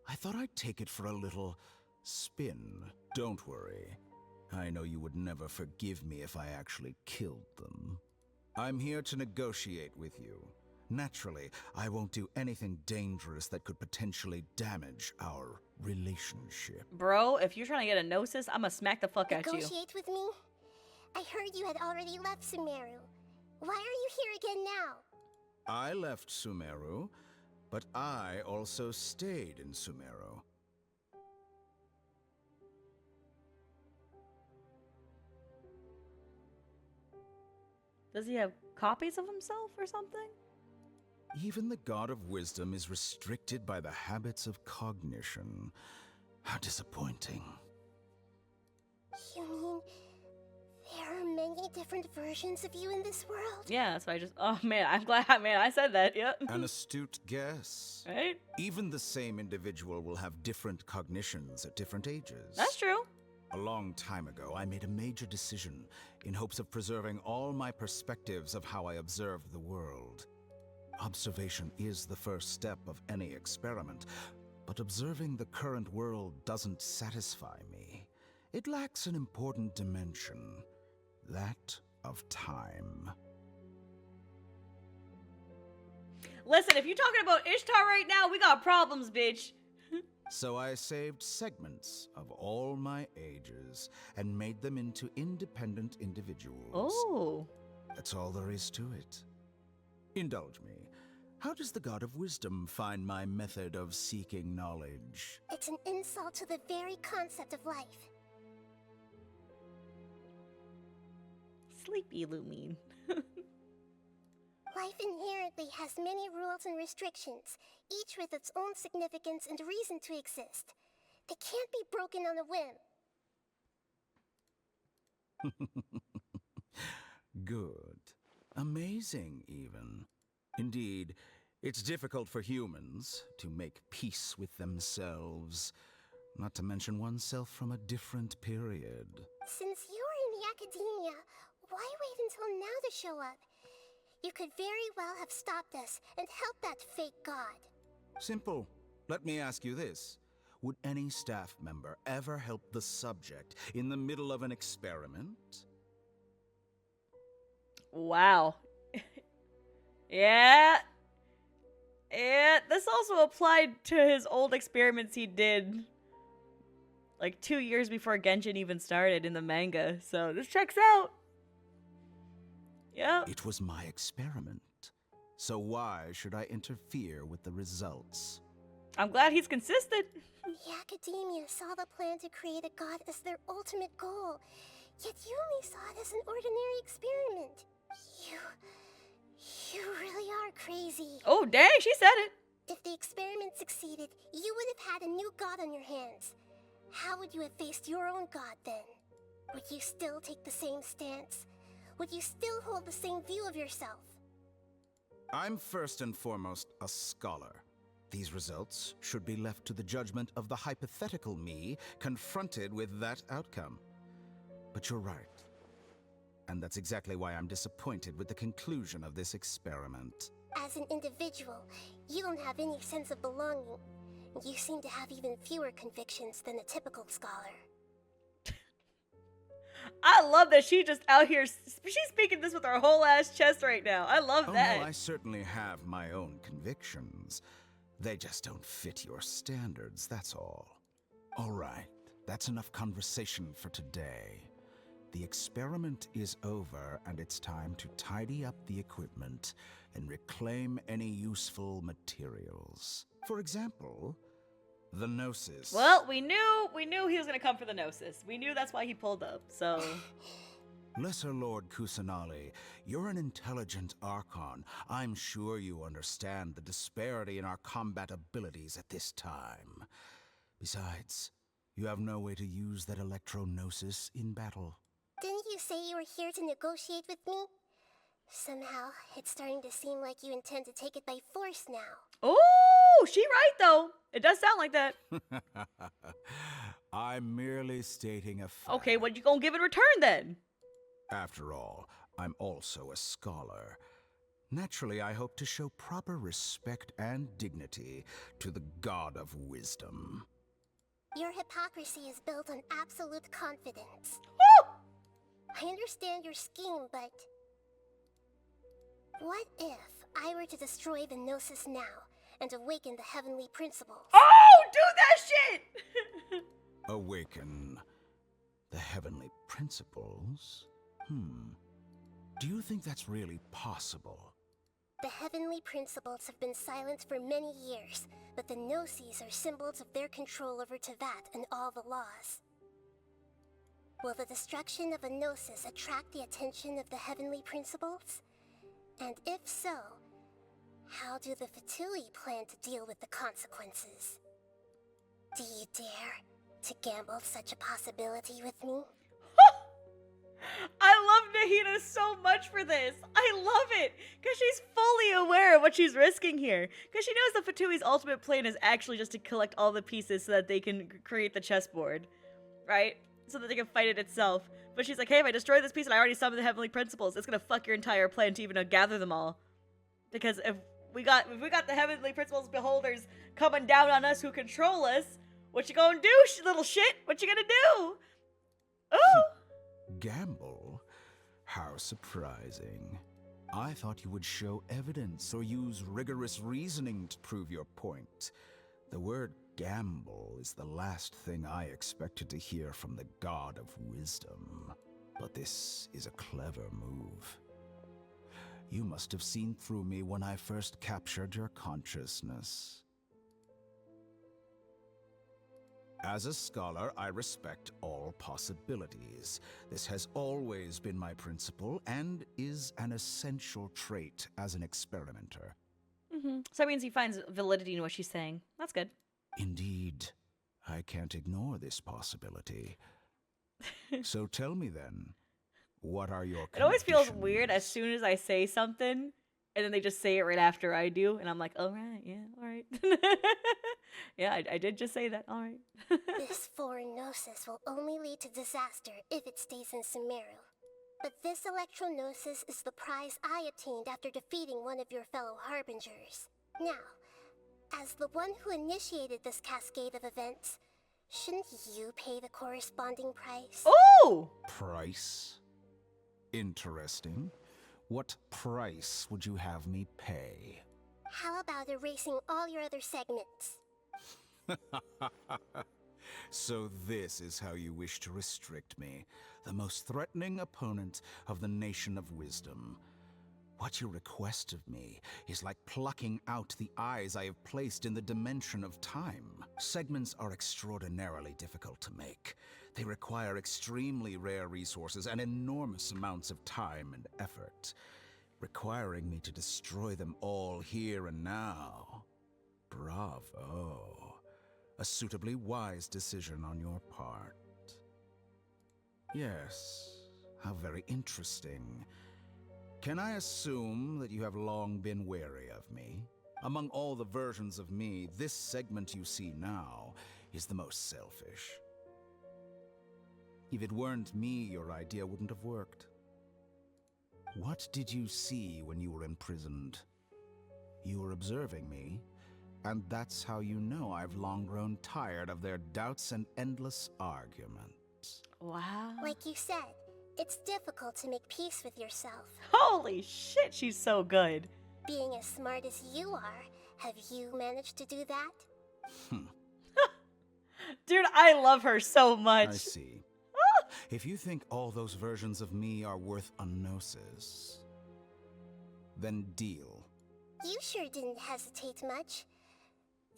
Speaker 8: I thought I'd take it for a little spin. Don't worry. I know you would never forgive me if I actually killed them. I'm here to negotiate with you. Naturally, I won't do anything dangerous that could potentially damage our relationship.
Speaker 1: Bro, if you're trying to get a Gnosis, I'm gonna smack the fuck at you.
Speaker 3: Negotiate with me? I heard you had already left Sumeru. Why are you here again now?
Speaker 8: I left Sumeru, but I also stayed in Sumeru.
Speaker 1: Does he have copies of himself or something?
Speaker 8: Even the God of Wisdom is restricted by the habits of cognition. How disappointing.
Speaker 3: You mean there are many many different versions of you in this world?
Speaker 1: Yeah, that's why I just. Oh man, I'm glad. Man, I said that. Yep.
Speaker 8: An astute guess.
Speaker 1: Right?
Speaker 8: Even the same individual will have different cognitions at different ages.
Speaker 1: That's true.
Speaker 8: A long time ago, I made a major decision in hopes of preserving all my perspectives of how I observe the world. Observation is the first step of any experiment, but observing the current world doesn't satisfy me. It lacks an important dimension, that of time.
Speaker 1: Listen, if you're talking about Ishtar right now, we got problems, bitch.
Speaker 8: So I saved segments of all my ages and made them into independent individuals.
Speaker 1: Oh.
Speaker 8: That's all there is to it. Indulge me. How does the God of Wisdom find my method of seeking knowledge?
Speaker 3: It's an insult to the very concept of life.
Speaker 1: Sleepy Lumine.
Speaker 3: Life inherently has many rules and restrictions, each with its own significance and reason to exist. They can't be broken on a whim.
Speaker 8: Good. Amazing, even. Indeed, it's difficult for humans to make peace with themselves, not to mention oneself from a different period.
Speaker 3: Since you're in the academia, why wait until now to show up? You could very well have stopped us and helped that fake god.
Speaker 8: Simple. Let me ask you this. Would any staff member ever help the subject in the middle of an experiment?
Speaker 1: Wow. Yeah. Yeah, this also applied to his old experiments he did like 2 years before Genshin even started in the manga. So this checks out. Yep.
Speaker 8: It was my experiment. So why should I interfere with the results?
Speaker 1: I'm glad he's consistent.
Speaker 3: The academia saw the plan to create a god as their ultimate goal, yet you only saw it as an ordinary experiment. You really are crazy.
Speaker 1: Oh, dang, she said it.
Speaker 3: If the experiment succeeded, you would have had a new god on your hands. How would you have faced your own god then? Would you still take the same stance? Would you still hold the same view of yourself?
Speaker 8: I'm first and foremost a scholar. These results should be left to the judgment of the hypothetical me confronted with that outcome. But you're right. And that's exactly why I'm disappointed with the conclusion of this experiment.
Speaker 3: As an individual, you don't have any sense of belonging. You seem to have even fewer convictions than a typical scholar.
Speaker 1: I love that she just out here, she's speaking this with her whole ass chest right now. I love that.
Speaker 8: Oh, no, I certainly have my own convictions. They just don't fit your standards, that's all. All right, that's enough conversation for today. The experiment is over, and it's time to tidy up the equipment and reclaim any useful materials. For example, the Gnosis.
Speaker 1: Well, we knew he was gonna come for the Gnosis. We knew that's why he pulled up, so...
Speaker 8: Lesser Lord Kusanali, you're an intelligent Archon. I'm sure you understand the disparity in our combat abilities at this time. Besides, you have no way to use that Electro-Gnosis in battle.
Speaker 3: Didn't you say you were here to negotiate with me? Somehow, it's starting to seem like you intend to take it by force now.
Speaker 1: Oh, she right, though. It does sound like that.
Speaker 8: I'm merely stating a fact.
Speaker 1: Okay, what you gonna give in return, then?
Speaker 8: After all, I'm also a scholar. Naturally, I hope to show proper respect and dignity to the God of Wisdom.
Speaker 3: Your hypocrisy is built on absolute confidence.
Speaker 1: Woo!
Speaker 3: I understand your scheme, but... what if I were to destroy the Gnosis now and awaken the heavenly principles?
Speaker 1: Oh, do that shit!
Speaker 8: Awaken the heavenly principles? Do you think that's really possible?
Speaker 3: The heavenly principles have been silent for many years, but the Gnosis are symbols of their control over Teyvat and all the laws. Will the destruction of a Gnosis attract the attention of the heavenly principles? And if so, how do the Fatui plan to deal with the consequences? Do you dare to gamble such a possibility with me?
Speaker 1: I love Nahida so much for this. I love it because she's fully aware of what she's risking here. Because she knows that Fatui's ultimate plan is actually just to collect all the pieces so that they can create the chessboard, right? So that they can fight it itself. But she's like, hey, if I destroy this piece and I already summoned the Heavenly Principles, it's gonna fuck your entire plan to even gather them all. Because if we got the Heavenly Principles beholders coming down on us who control us, what you gonna do, little shit? What you gonna do? Ooh!
Speaker 8: Gamble? How surprising. I thought you would show evidence or use rigorous reasoning to prove your point. The word gamble is the last thing I expected to hear from the god of wisdom. But this is a clever move. You must have seen through me when I first captured your consciousness. As a scholar, I respect all possibilities. This has always been my principle and is an essential trait as an experimenter.
Speaker 1: So that means he finds validity in what she's saying. That's good.
Speaker 8: Indeed, I can't ignore this possibility. So tell me then, what are your
Speaker 1: It always feels
Speaker 8: conditions?
Speaker 1: weird as soon as I say something, and then they just say it right after I do, and I'm like, all right, yeah, all right. Yeah, I did just say that, all right.
Speaker 3: This foreign Gnosis will only lead to disaster if it stays in Sumeru. But this electro-Gnosis is the prize I obtained after defeating one of your fellow Harbingers. Now, as the one who initiated this cascade of events, shouldn't you pay the corresponding price?
Speaker 1: Ooh!
Speaker 8: Price? Interesting. What price would you have me pay?
Speaker 3: How about erasing all your other segments?
Speaker 8: So this is how you wish to restrict me, the most threatening opponent of the Nation of Wisdom. What you request of me is like plucking out the eyes I have placed in the dimension of time. Segments are extraordinarily difficult to make. They require extremely rare resources and enormous amounts of time and effort, requiring me to destroy them all here and now. Bravo. A suitably wise decision on your part. Yes, how very interesting. Can I assume that you have long been wary of me? Among all the versions of me, this segment you see now is the most selfish. If it weren't me, your idea wouldn't have worked. What did you see when you were imprisoned? You were observing me, and that's how you know I've long grown tired of their doubts and endless arguments.
Speaker 1: Wow.
Speaker 3: Like you said, it's difficult to make peace with yourself.
Speaker 1: Holy shit, she's so good.
Speaker 3: Being as smart as you are, have you managed to do that?
Speaker 1: Dude, I love her so much.
Speaker 8: I see. If you think all those versions of me are worth a Gnosis, then deal.
Speaker 3: You sure didn't hesitate much.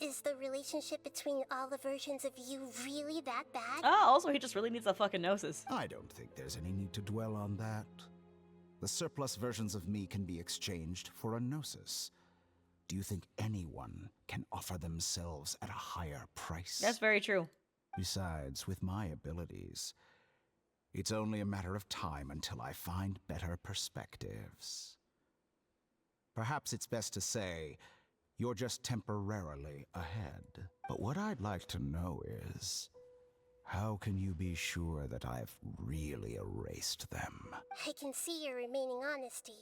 Speaker 3: Is the relationship between all the versions of you really that bad?
Speaker 1: Also, he just really needs a fucking Gnosis.
Speaker 8: I don't think there's any need to dwell on that. The surplus versions of me can be exchanged for a Gnosis. Do you think anyone can offer themselves at a higher price?
Speaker 1: That's very true.
Speaker 8: Besides, with my abilities, it's only a matter of time until I find better perspectives. Perhaps it's best to say, you're just temporarily ahead. But what I'd like to know is, how can you be sure that I've really erased them?
Speaker 3: I can see your remaining honesty.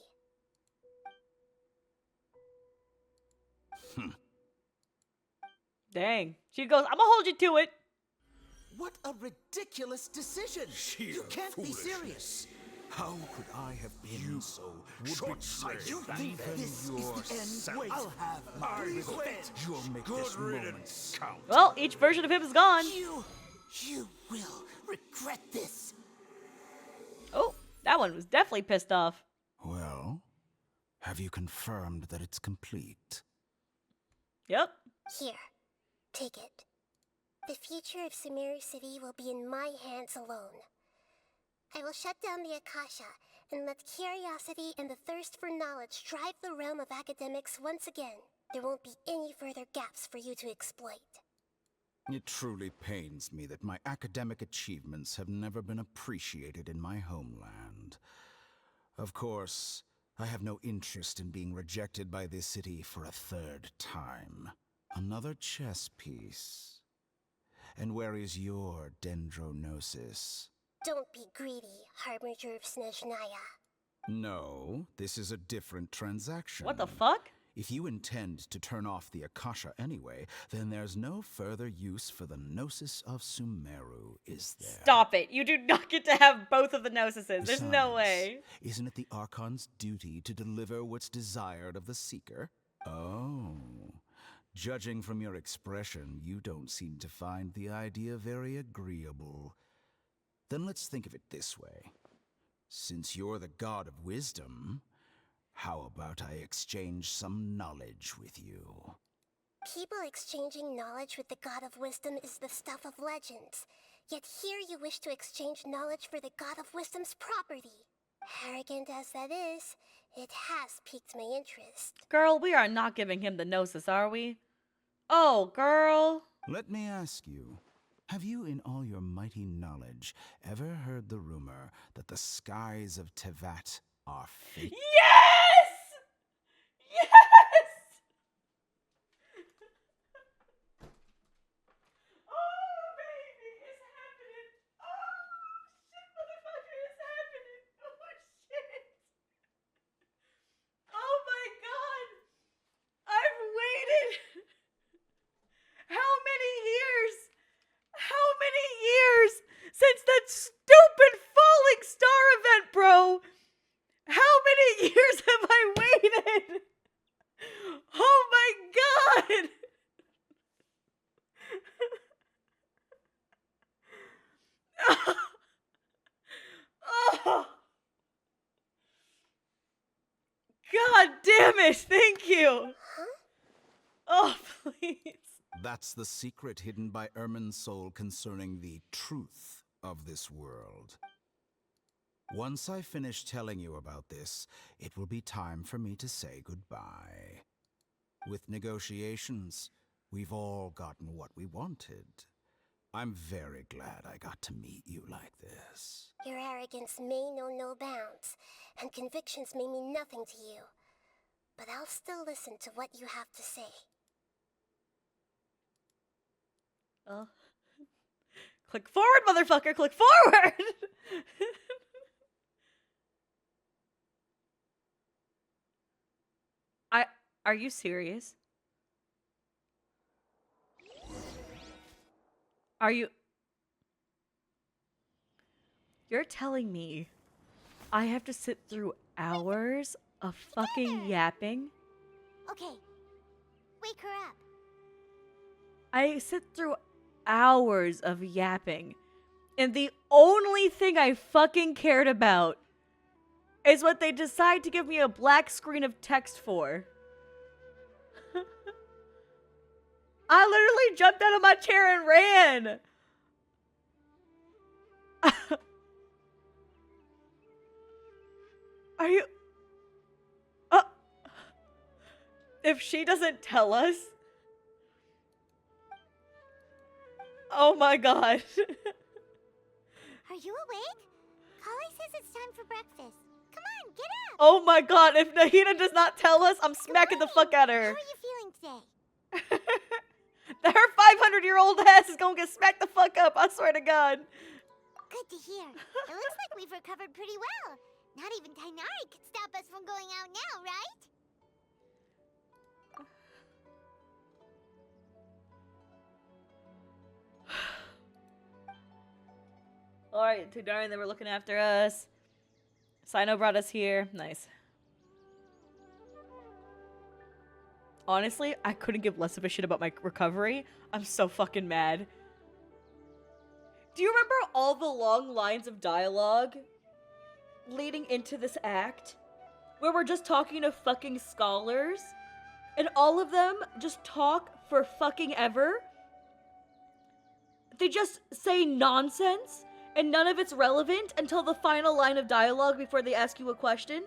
Speaker 1: Dang. She goes, I'm gonna hold you to it.
Speaker 5: What a ridiculous decision! You can't be serious!
Speaker 8: How could I have been so short-sighted?
Speaker 5: You think this is the end? Wait, I'll have my revenge!
Speaker 8: You'll make this moment count.
Speaker 1: Well, each version of him is gone.
Speaker 5: You will regret this!
Speaker 1: Oh, that one was definitely pissed off.
Speaker 8: Well, have you confirmed that it's complete?
Speaker 1: Yep.
Speaker 3: Here, take it. The future of Sumeru City will be in my hands alone. I will shut down the Akasha and let curiosity and the thirst for knowledge drive the realm of academics once again. There won't be any further gaps for you to exploit.
Speaker 8: It truly pains me that my academic achievements have never been appreciated in my homeland. Of course, I have no interest in being rejected by this city for a third time. Another chess piece. And where is your Gnosis?
Speaker 3: Don't be greedy, Harbinger of Snezhnaya.
Speaker 8: No, this is a different transaction.
Speaker 1: What the fuck?
Speaker 8: If you intend to turn off the Akasha anyway, then there's no further use for the Gnosis of Sumeru, is there?
Speaker 1: Stop it. You do not get to have both of the Gnosises. There's no
Speaker 8: Besides,
Speaker 1: way.
Speaker 8: Isn't it the Archon's duty to deliver what's desired of the Seeker? Oh. Judging from your expression, you don't seem to find the idea very agreeable. Then let's think of it this way. Since you're the god of wisdom, how about I exchange some knowledge with you?
Speaker 3: People exchanging knowledge with the God of Wisdom is the stuff of legends. Yet here you wish to exchange knowledge for the God of Wisdom's property. Arrogant as that is, it has piqued my interest.
Speaker 1: Girl, we are not giving him the Gnosis, are we? Oh, girl.
Speaker 8: Let me ask you, have you in all your mighty knowledge ever heard the rumor that the skies of Tevat are fake?
Speaker 1: Yes! Yes! Oh, baby, it's happening. Oh, shit, motherfucker, it's happening. Oh, shit. Oh, my God. I've waited. How many years? How many years since that stupid falling star event, bro? How many years have I waited? Oh my God! Oh. God damn it, thank you! Oh, please.
Speaker 8: That's the secret hidden by Irminsul concerning the truth of this world. Once I finish telling you about this, it will be time for me to say goodbye. With negotiations, we've all gotten what we wanted. I'm very glad I got to meet you like this.
Speaker 3: Your arrogance may know no bounds, and convictions may mean nothing to you. But I'll still listen to what you have to say.
Speaker 1: Oh. Click forward, motherfucker! Click forward! Are you serious? Are you... You're telling me I have to sit through hours of fucking yapping?
Speaker 4: Okay, wake her up.
Speaker 1: I sit through hours of yapping, and the only thing I fucking cared about is what they decide to give me a black screen of text for. I literally jumped out of my chair and ran. Are you... if she doesn't tell us... Oh my God.
Speaker 4: Are you awake? Kali says it's time for breakfast. Come on, get up.
Speaker 1: Oh my God, if Nahida does not tell us, I'm smacking the fuck out of her.
Speaker 4: How are you feeling today?
Speaker 1: Her 500-year-old ass is gonna get smacked the fuck up, I swear to God.
Speaker 4: Good to hear. It looks like we've recovered pretty well. Not even Tainari could stop us from going out now, right?
Speaker 1: Alright, Tainari, they were looking after us. Sino brought us here. Nice. Honestly, I couldn't give less of a shit about my recovery. I'm so fucking mad. Do you remember all the long lines of dialogue leading into this act? Where we're just talking to fucking scholars? And all of them just talk for fucking ever? They just say nonsense, and none of it's relevant until the final line of dialogue before they ask you a question?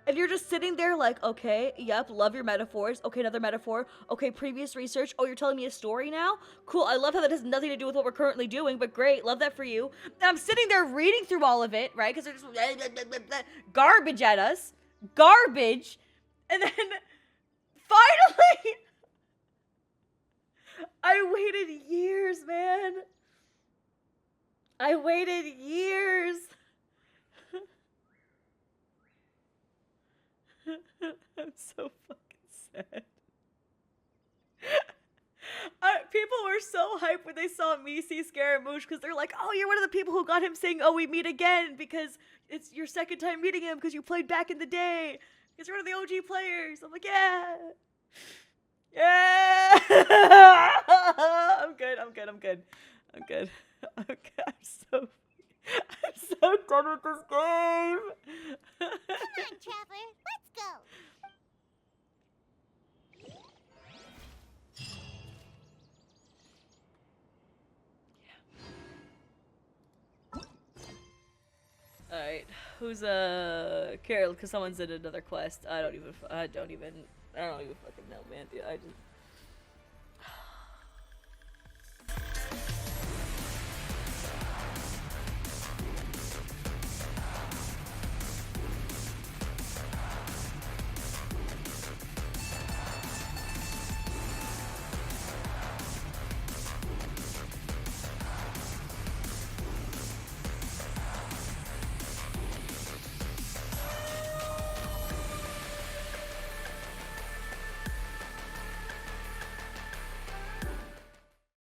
Speaker 1: And you're just sitting there like, okay, yep, love your metaphors. Okay, another metaphor. Okay, previous research. Oh, you're telling me a story now? Cool, I love how that has nothing to do with what we're currently doing, but great, love that for you. And I'm sitting there reading through all of it, right? Because they're just garbage at us. Garbage. And then, finally, I waited years, man. I waited years. I'm so fucking sad. People were so hyped when they saw me see Scaramouche because they're like, oh, you're one of the people who got him saying, oh, we meet again because it's your second time meeting him because you played back in the day. Because you're one of the OG players. I'm like, yeah. Yeah. I'm good. I'm good. Okay, I'm so done with this game.
Speaker 4: Come on, Trevor. Let's go.
Speaker 1: Alright, who's Carol? Because someone's in another quest. I don't even fucking know, man. Dude,